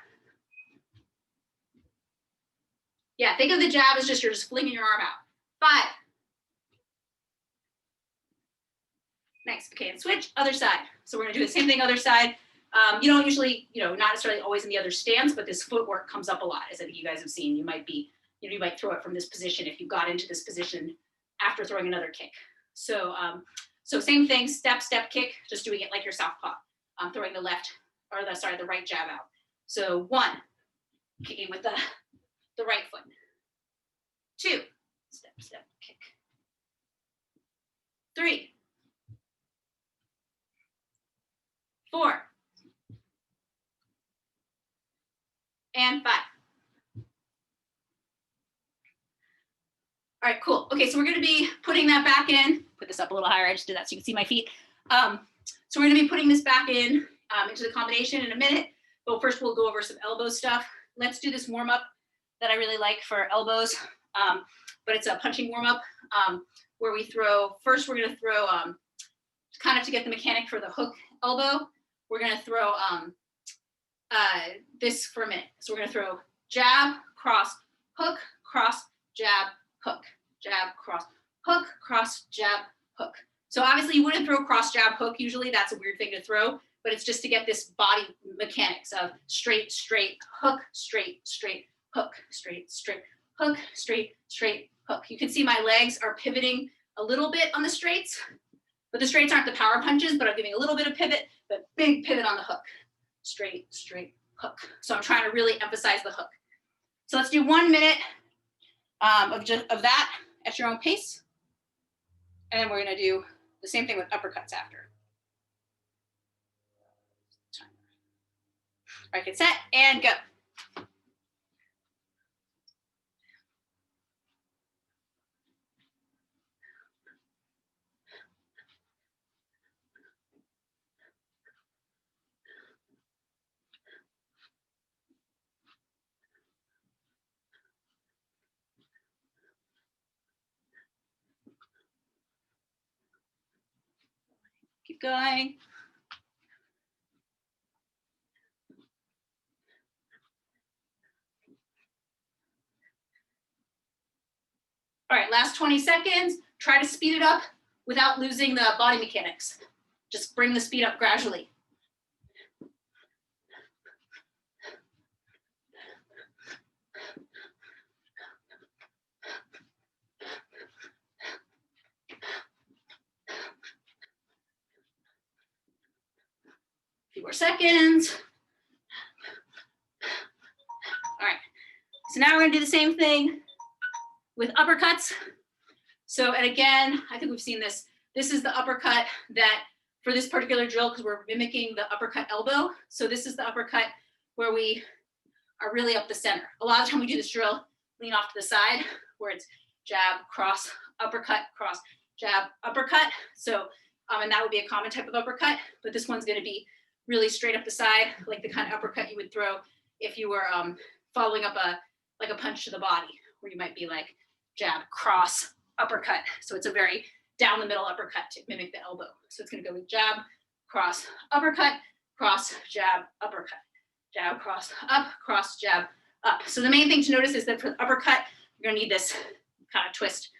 Yeah, think of the jab as just you're just flinging your arm out. 5. Next, okay, and switch, other side. So we're gonna do the same thing, other side. You don't usually, not necessarily always in the other stance, but this footwork comes up a lot, as I think you guys have seen. You might be, you might throw it from this position if you got into this position after throwing another kick. So, so same thing, step, step, kick, just doing it like your southpaw. Throwing the right jab out. So 1, kicking with the right foot. 2, step, step, kick. 3, 4, and 5. All right, cool. Okay, so we're gonna be putting that back in. Put this up a little higher, I just did that so you can see my feet. So we're gonna be putting this back in into the combination in a minute, but first we'll go over some elbow stuff. Let's do this warm up that I really like for elbows, but it's a punching warm up where we throw, first we're gonna throw, kind of to get the mechanic for the hook elbow, we're gonna throw this for a minute. So we're gonna throw jab, cross, hook, cross, jab, hook, jab, cross, hook, cross, jab, hook. So obviously you wouldn't throw cross, jab, hook usually, that's a weird thing to throw, but it's just to get this body mechanics of straight, straight, hook, straight, straight, hook, straight, straight, hook, straight, straight, hook. You can see my legs are pivoting a little bit on the straights, but the straights aren't the power punches, but I'm giving a little bit of pivot, but big pivot on the hook. Straight, straight, hook. So I'm trying to really emphasize the hook. So let's do 1 minute of that at your own pace. And then we're gonna do the same thing with uppercuts after. All right, get set and go. Keep going. All right, last 20 seconds. Try to speed it up without losing the body mechanics. Just bring the speed up gradually. A few more seconds. All right, so now we're gonna do the same thing with uppercuts. So, and again, I think we've seen this. This is the uppercut that for this particular drill, because we're mimicking the uppercut elbow. So this is the uppercut where we are really up the center. A lot of time we do this drill, lean off to the side, where it's jab, cross, uppercut, cross, jab, uppercut. So, and that would be a common type of uppercut, but this one's gonna be really straight up the side, like the kind of uppercut you would throw if you were following up like a punch to the body, where you might be like jab, cross, uppercut. So it's a very down the middle uppercut to mimic the elbow. So it's gonna go with jab, cross, uppercut, cross, jab, uppercut, jab, cross, up, cross, jab, up. So the main thing to notice is that for the uppercut, you're gonna need this kind of twist,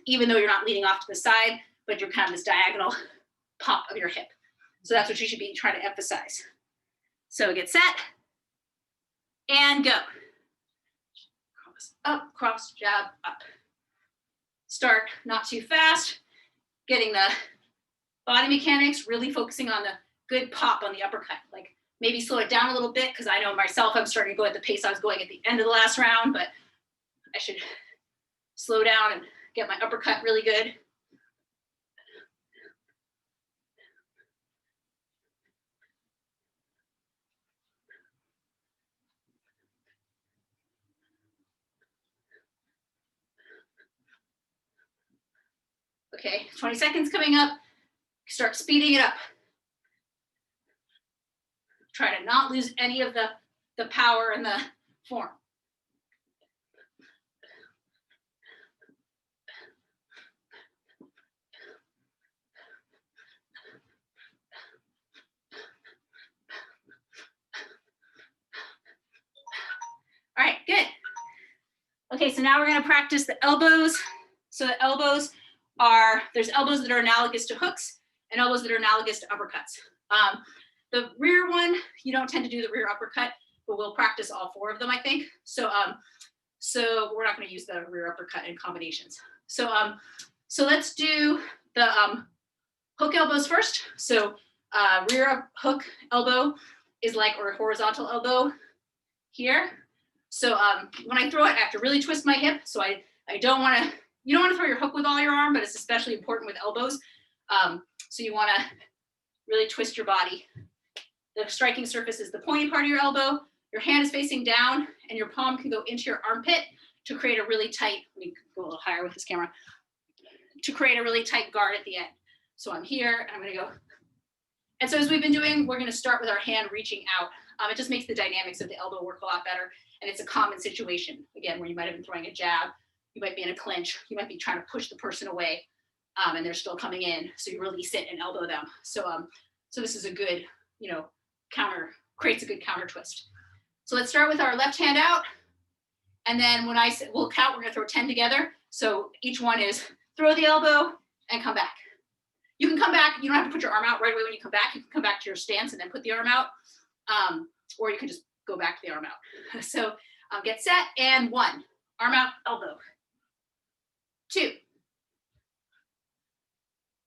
even though you're not leaning off to the side, but you're kind of this diagonal pop of your hip. So that's what you should be trying to emphasize. So get set and go. Cross, up, cross, jab, up. Start not too fast, getting the body mechanics, really focusing on the good pop on the uppercut. Like maybe slow it down a little bit, because I know myself, I'm starting to go at the pace I was going at the end of the last round, but I should slow down and get my uppercut really good. Okay, 20 seconds coming up. Start speeding it up. Try to not lose any of the power and the form. All right, good. Okay, so now we're gonna practice the elbows. So the elbows are, there's elbows that are analogous to hooks and elbows that are analogous to uppercuts. The rear one, you don't tend to do the rear uppercut, but we'll practice all four of them, I think. So, so we're not gonna use the rear uppercut in combinations. So, so let's do the hook elbows first. So rear hook elbow is like, or horizontal elbow here. So when I throw it, I have to really twist my hip. So I don't want to, you don't want to throw your hook with all your arm, but it's especially important with elbows. So you want to really twist your body. The striking surface is the pointy part of your elbow. Your hand is facing down and your palm can go into your armpit to create a really tight, let me go a little higher with this camera, to create a really tight guard at the end. So I'm here and I'm gonna go. And so as we've been doing, we're gonna start with our hand reaching out. It just makes the dynamics of the elbow work a lot better. And it's a common situation, again, where you might have been throwing a jab, you might be in a clinch, you might be trying to push the person away and they're still coming in. So you release it and elbow them. So, so this is a good, creates a good counter twist. So let's start with our left hand out. And then when I say, we'll count, we're gonna throw 10 together. So each one is throw the elbow and come back. You can come back, you don't have to put your arm out right away when you come back. You can come back to your stance and then put the arm out. Or you can just go back to the arm out. So get set and 1, arm out, elbow. 2,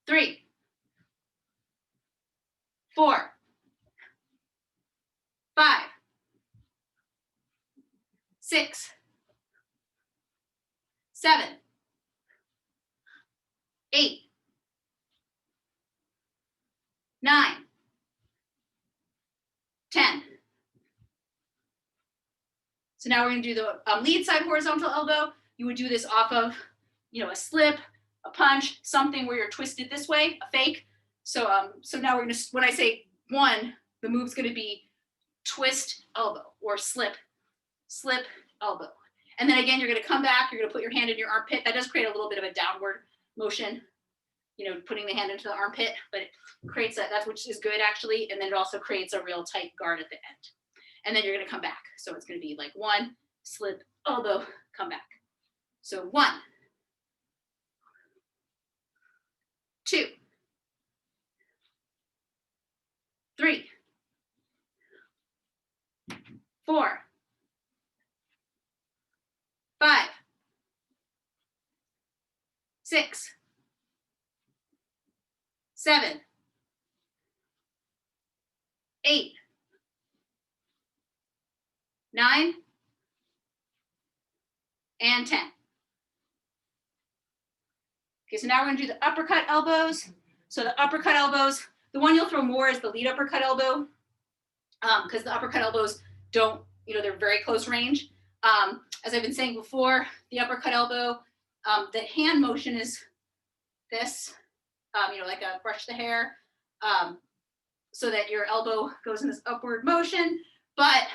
3, 4, 5, 6, 7, 8, 9, 10. So now we're going to do the lead side horizontal elbow. You would do this off of, a slip, a punch, something where you're twisted this way, a fake. So so now we're going to, when I say 1, the move's going to be twist elbow or slip elbow. And then again, you're going to come back, you're going to put your hand in your armpit. That does create a little bit of a downward motion, putting the hand into the armpit, but it creates that's which is good actually. And then it also creates a real tight guard at the end. And then you're going to come back. So it's going to be like 1, slip, elbow, come back. So 1, 2, 3, 4, 5, 6, 7, 8, 9, and 10. Okay, so now we're going to do the uppercut elbows. So the uppercut elbows, the one you'll throw more is the lead uppercut elbow, because the uppercut elbows don't, they're very close range. As I've been saying before, the uppercut elbow, the hand motion is this, like a brush the hair, so that your elbow goes in this upward motion. But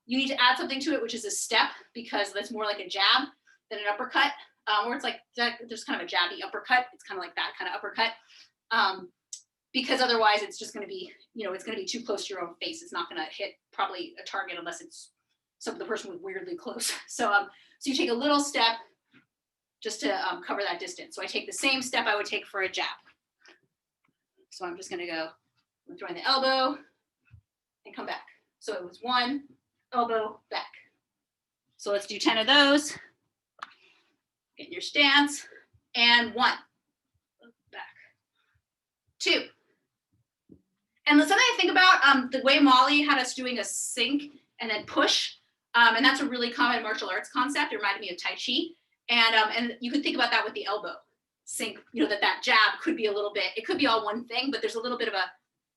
you need to add something to it, which is a step, because that's more like a jab than an uppercut, or it's like there's kind of a jabby uppercut. It's kind of like that kind of uppercut, because otherwise it's just going to be, it's going to be too close to your own face. It's not going to hit probably a target unless it's the person was weirdly close. So so you take a little step just to cover that distance. So I take the same step I would take for a jab. So I'm just going to go, I'm throwing the elbow and come back. So it was 1, elbow, back. So let's do 10 of those. Get in your stance. And 1, back. 2. And something I think about, the way Molly had us doing a sink and then push, and that's a really common martial arts concept. It reminded me of Tai Chi. And you can think about that with the elbow. Sink, that jab could be a little bit, it could be all one thing, but there's a little bit of a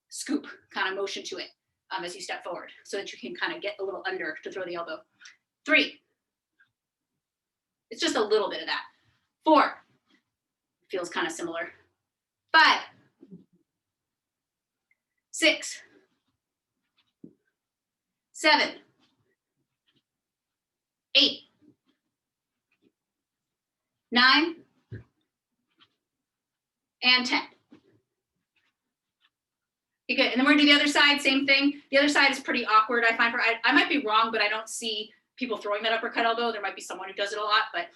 scoop kind of motion to it as you step forward, so that you can kind of get a little under to throw the elbow. 3. It's just a little bit of that. 4. Feels kind of similar. 5. 6. 7. 8. 9. And 10. Okay, good. And then we're gonna do the other side, same thing. The other side is pretty awkward, I find. I might be wrong, but I don't see people throwing that uppercut elbow. There might be someone who does it a lot, but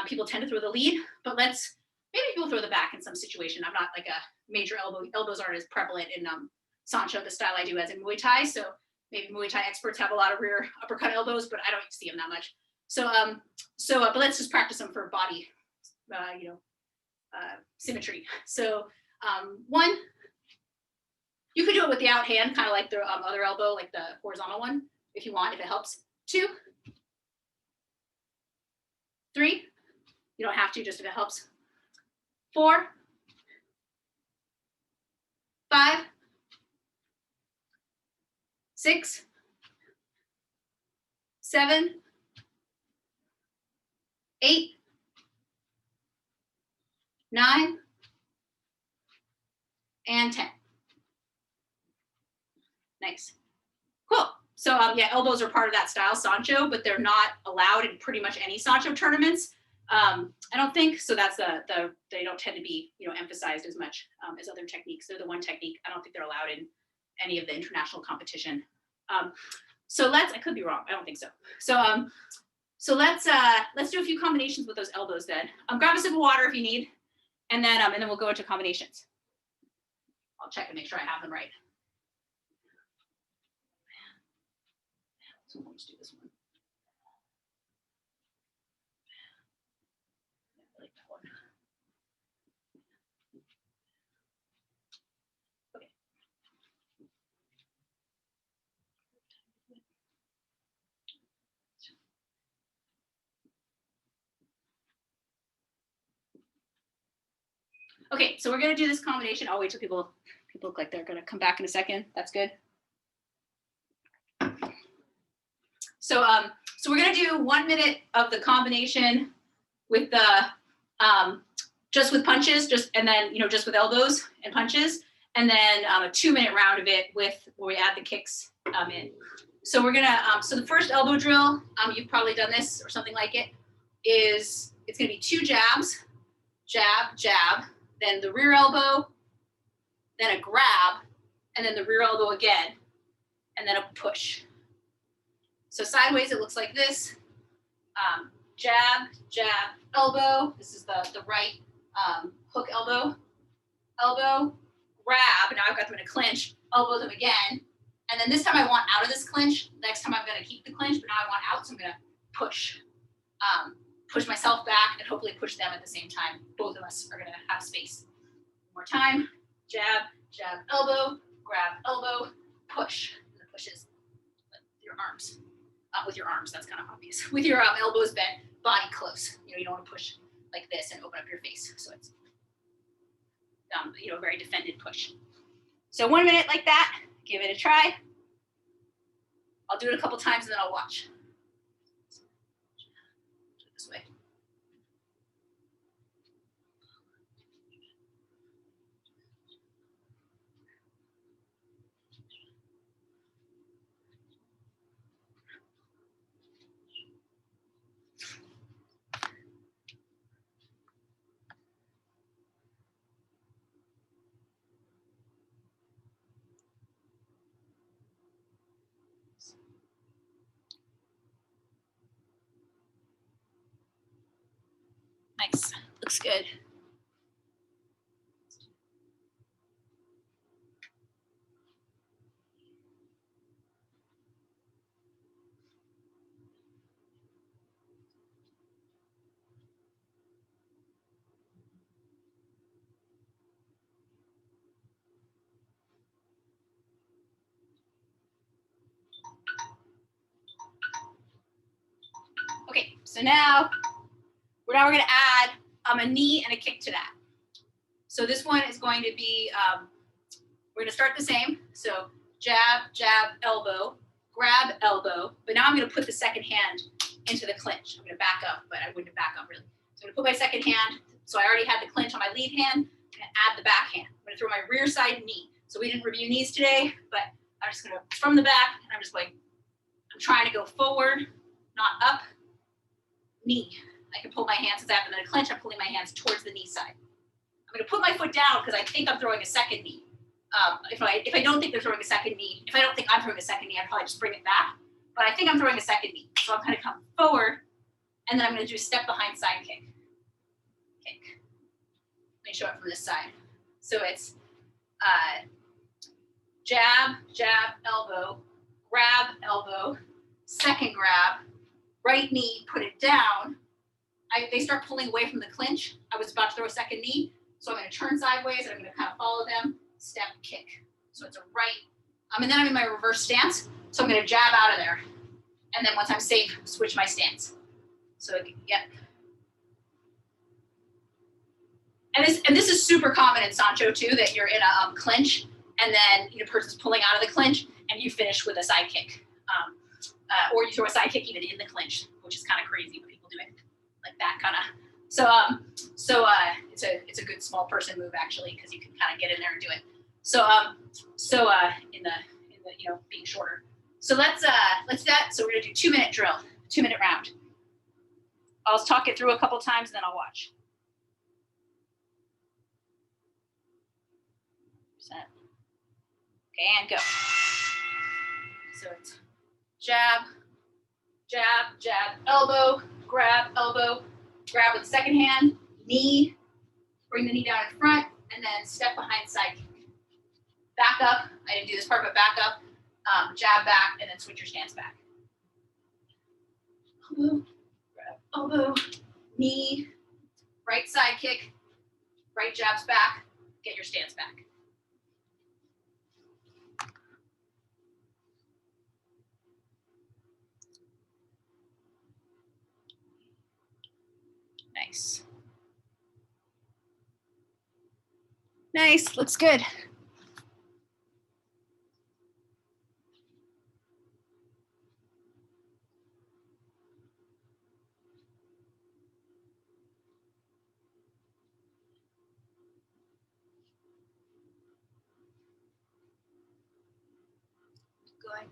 people tend to throw the lead. But maybe people throw the back in some situation. I'm not like a major elbows aren't as prevalent in Sancho, the style I do, as in Muay Thai. So maybe Muay Thai experts have a lot of rear uppercut elbows, but I don't see them that much. So but let's just practice them for body, symmetry. So 1, you could do it with the out hand, kind of like the other elbow, like the horizontal one, if you want, if it helps. 2, 3, you don't have to, just if it helps. 4, 5, 6, 7, 8, 9, and 10. Nice. Cool. So yeah, elbows are part of that style, Sancho, but they're not allowed in pretty much any Sancho tournaments. I don't think so. That's they don't tend to be emphasized as much as other techniques. They're the one technique I don't think they're allowed in any of the international competition. So I could be wrong. I don't think so. So let's do a few combinations with those elbows then. Grab a sip of water if you need, and then we'll go into combinations. I'll check and make sure I have them right. So let's do this one. I like that one. Okay. Okay, so we're gonna do this combination. I'll wait till people look like they're gonna come back in a second. That's good. So so we're gonna do 1 minute of the combination with the just with punches, and then just with elbows and punches, and then a 2-minute round of it with where we add the kicks in. So we're gonna so the first elbow drill, you've probably done this or something like it, is it's gonna be 2 jabs, jab, jab, then the rear elbow, then a grab, and then the rear elbow again, and then a push. So sideways, it looks like this. Jab, jab, elbow. This is the right hook elbow. Elbow, grab. Now I've got them in a clinch. Elbow them again. And then this time I want out of this clinch. Next time I'm going to keep the clinch, but now I want out, so I'm going to push. Push myself back and hopefully push them at the same time. Both of us are going to have space. One more time. Jab, jab, elbow, grab, elbow, push. And the pushes with your arms. With your arms, that's kind of obvious. With your elbows bent, body close. You don't want to push like this and open up your face. So it's a very defended push. So 1 minute like that. Give it a try. I'll do it a couple times and then I'll watch. Do it this way. Nice. Looks good. Okay, so now we're going to add a knee and a kick to that. So this one is going to be, we're going to start the same. So jab, jab, elbow, grab, elbow. But now I'm going to put the second hand into the clinch. I'm going to back up, but I wouldn't back up really. So I'm going to put my second hand. So I already had the clinch on my lead hand. I'm going to add the back hand. I'm going to throw my rear side knee. So we didn't review knees today, but I'm just going to, from the back, and I'm just going, I'm trying to go forward, not up, knee. I can pull my hands, since I have them in a clinch, I'm pulling my hands towards the knee side. I'm going to put my foot down because I think I'm throwing a second knee. If I don't think they're throwing a second knee, if I don't think I'm throwing a second knee, I'd probably just bring it back. But I think I'm throwing a second knee. So I'm going to come forward, and then I'm going to do a step behind side kick. Kick. Let me show it from this side. So it's jab, jab, elbow, grab, elbow, second grab, right knee, put it down. They start pulling away from the clinch. I was about to throw a second knee, so I'm going to turn sideways, and I'm going to kind of follow them, step, kick. So it's a right, and then I'm in my reverse stance, so I'm going to jab out of there. And then once I'm safe, switch my stance. So, yep. And this is super common in Sancho too, that you're in a clinch, and then the person's pulling out of the clinch, and you finish with a side kick. Or you throw a side kick even in the clinch, which is kind of crazy when people do it like that kind of. So it's a good small person move actually, because you can kind of get in there and do it. So in the being shorter. So let's do that. So we're gonna do 2-minute drill, 2-minute round. I'll talk it through a couple times, and then I'll watch. Set. Okay, and go. So it's jab, jab, jab, elbow, grab with the second hand, knee, bring the knee down in front, and then step behind side kick. Back up. I didn't do this part, but back up, jab back, and then switch your stance back. Elbow, grab, elbow, knee, right side kick, right jabs back, get your stance back. Nice. Nice, looks good. Going.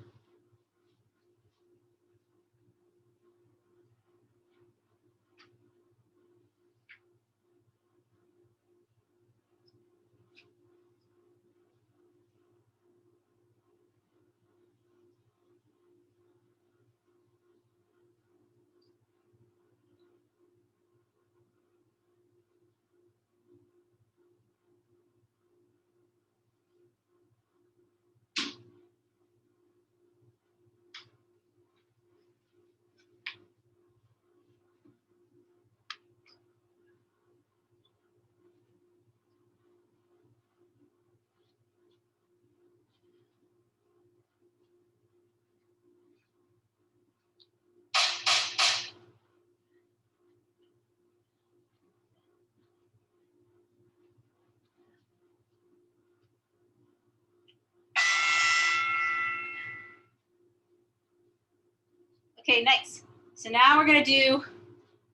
Okay, nice. So now we're gonna do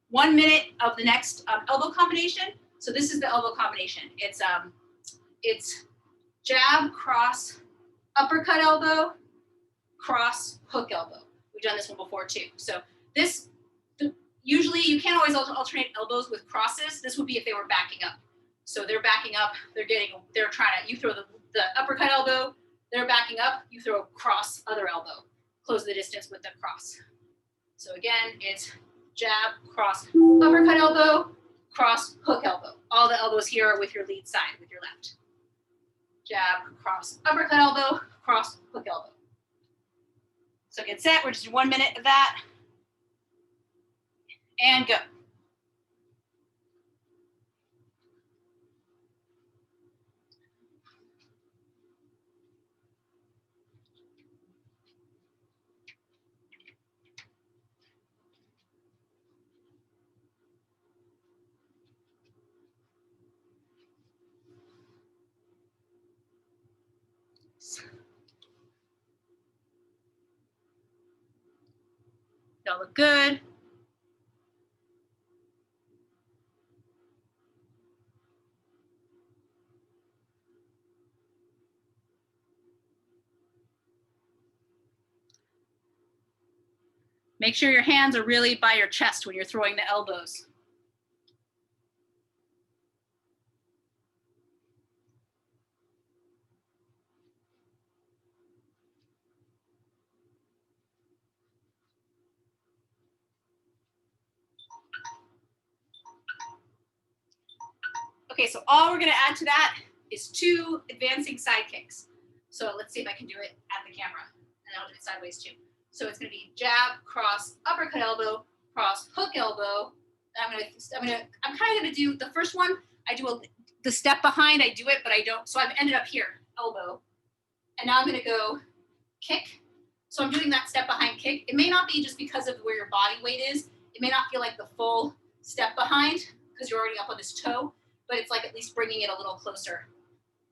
1 minute of the next elbow combination. So this is the elbow combination. It's jab, cross, uppercut elbow, cross, hook elbow. We've done this one before too. So this, usually you can't always alternate elbows with crosses. This would be if they were backing up. So they're backing up, they're trying to, you throw the uppercut elbow, they're backing up, you throw cross other elbow. Close the distance with the cross. So again, it's jab, cross, uppercut elbow, cross, hook elbow. All the elbows here are with your lead side, with your left. Jab, cross, uppercut elbow, cross, hook elbow. So get set, we're just in 1 minute of that. And go. Y'all look good. Make sure your hands are really by your chest when you're throwing the elbows. Okay, so all we're gonna add to that is 2 advancing side kicks. So let's see if I can do it at the camera, and I'll do it sideways too. So it's gonna be jab, cross, uppercut elbow, cross, hook elbow. I'm kind of gonna do the first one. I do the step behind. I do it, but I don't. So I've ended up here, elbow, and now I'm gonna go kick. So I'm doing that step behind kick. It may not be just because of where your body weight is. It may not feel like the full step behind because you're already up on this toe, but it's like at least bringing it a little closer.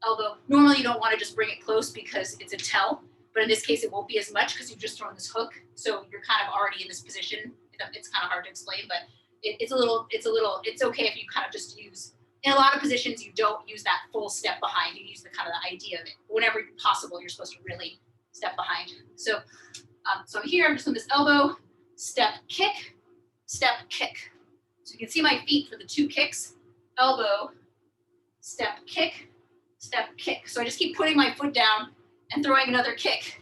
Elbow. Normally you don't want to just bring it close because it's a tell, but in this case it won't be as much because you've just thrown this hook. So you're kind of already in this position. It's kind of hard to explain, but it's okay if you kind of just use, in a lot of positions you don't use that full step behind. You use the kind of the idea of it. Whenever possible, you're supposed to really step behind. So so here I'm just on this elbow, step, kick, step, kick. So you can see my feet for the 2 kicks, elbow, step, kick, step, kick. So I just keep putting my foot down and throwing another kick.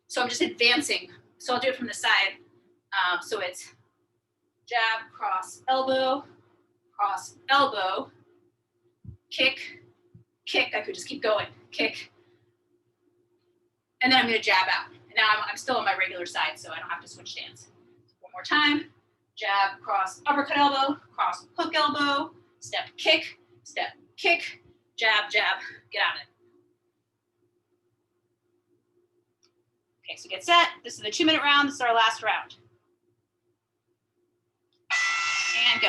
So I'm just advancing. So I'll do it from the side. So it's jab, cross, elbow, kick, kick. I could just keep going, kick. And then I'm gonna jab out. And now I'm still on my regular side, so I don't have to switch stance. One more time, jab, cross, uppercut elbow, cross, hook elbow, step, kick, jab, jab, get out of it. Okay, so get set. This is the 2-minute round. This is our last round. And go.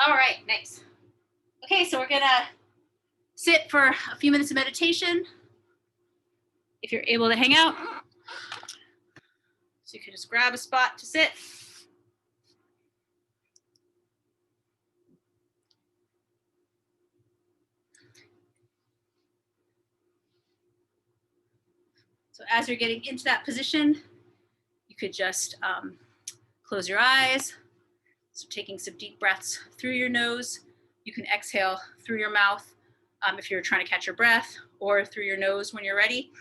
All right, nice. Okay, so we're gonna sit for a few minutes of meditation. If you're able to hang out, so you can just grab a spot to sit. So as you're getting into that position, you could just close your eyes. So taking some deep breaths through your nose. You can exhale through your mouth if you're trying to catch your breath, or through your nose when you're ready.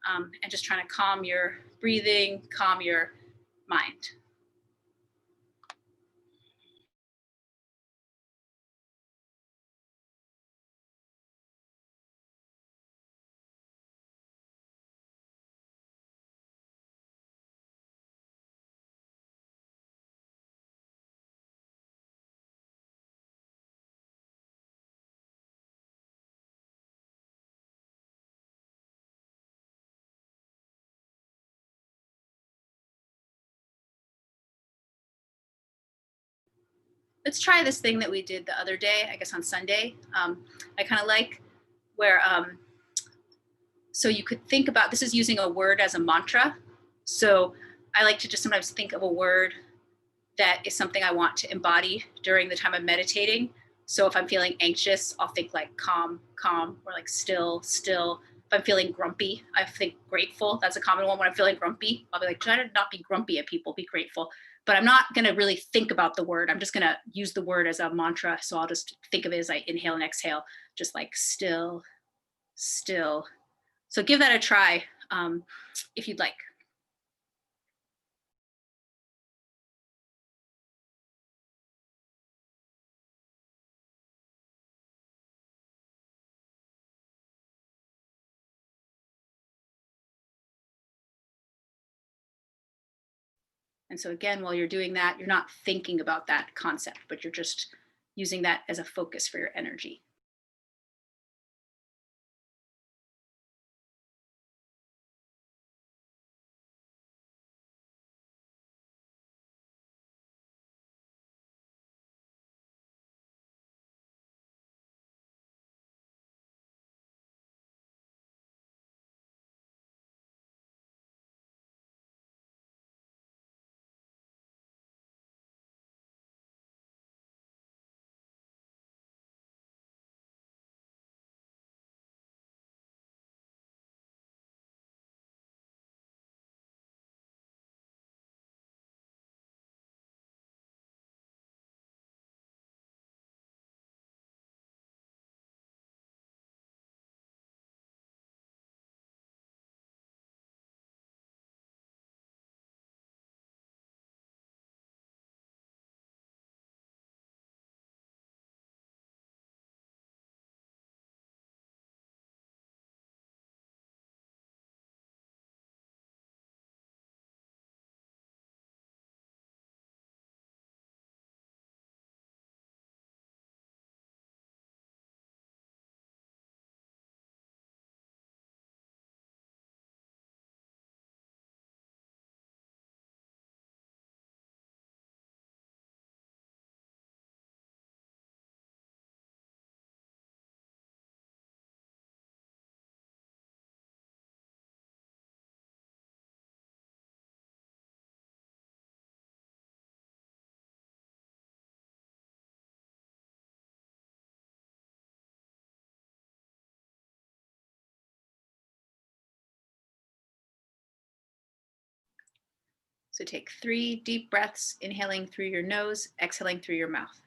And just trying to calm your breathing, calm your mind. Let's try this thing that we did the other day, I guess on Sunday. I kind of like where, so you could think about, this is using a word as a mantra. So I like to just sometimes think of a word that is something I want to embody during the time I'm meditating. So if I'm feeling anxious, I'll think like calm, calm, or like still, still. If I'm feeling grumpy, I think grateful. That's a common one. When I'm feeling grumpy, I'll be like, try to not be grumpy at people, be grateful. But I'm not going to really think about the word. I'm just going to use the word as a mantra. So I'll just think of it as I inhale and exhale, just like still, still. So give that a try if you'd like. And so again, while you're doing that, you're not thinking about that concept, but you're just using that as a focus for your energy. So take 3 deep breaths, inhaling through your nose, exhaling through your mouth.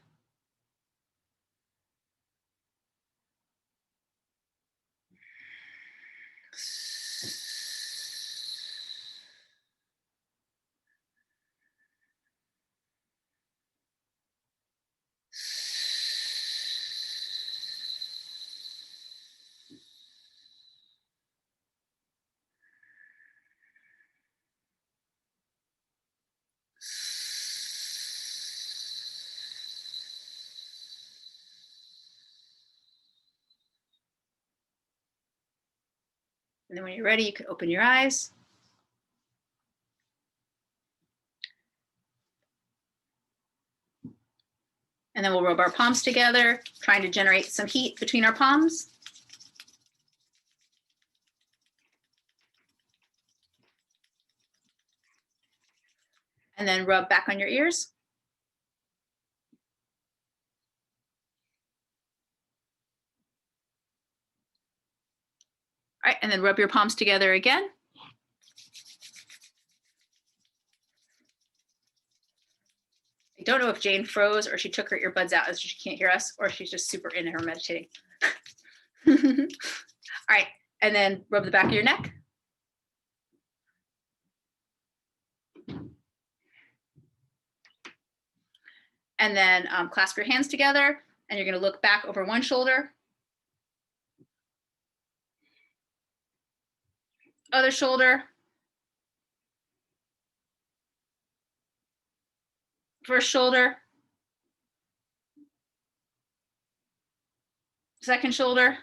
And then when you're ready, you can open your eyes. And then we'll rub our palms together, trying to generate some heat between our palms. And then rub back on your ears. All right, and then rub your palms together again. I don't know if Jane froze or she took her earbuds out as she can't hear us, or she's just super in her meditating. All right, and then rub the back of your neck. And then clasp your hands together, and you're going to look back over one shoulder, other shoulder, first shoulder, second shoulder.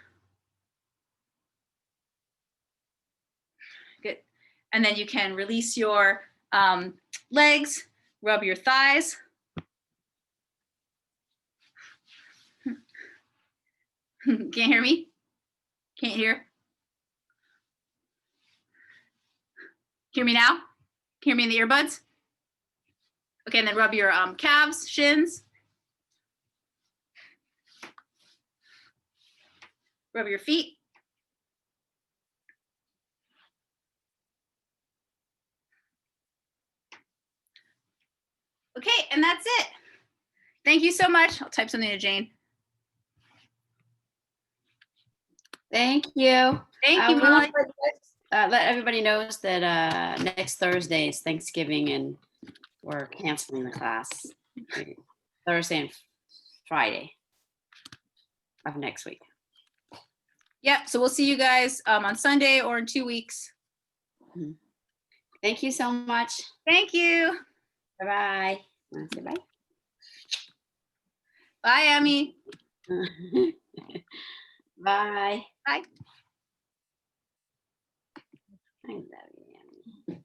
Good. And then you can release your legs, rub your thighs. Can't hear me? Can't hear? Hear me now? Hear me in the earbuds? Okay, and then rub your calves, shins. Rub your feet. Okay, and that's it. Thank you so much. I'll type something to Jane. Thank you. Thank you, We Molly. want to let everybody knows that next Thursday is Thanksgiving and we're canceling the class. Thursday and Friday of next week. Yep, so we'll see you guys on Sunday or in 2 weeks. Thank you so much. Thank you. Bye-bye. Want to say bye? Bye, Emmy. Bye. Bye. I love you.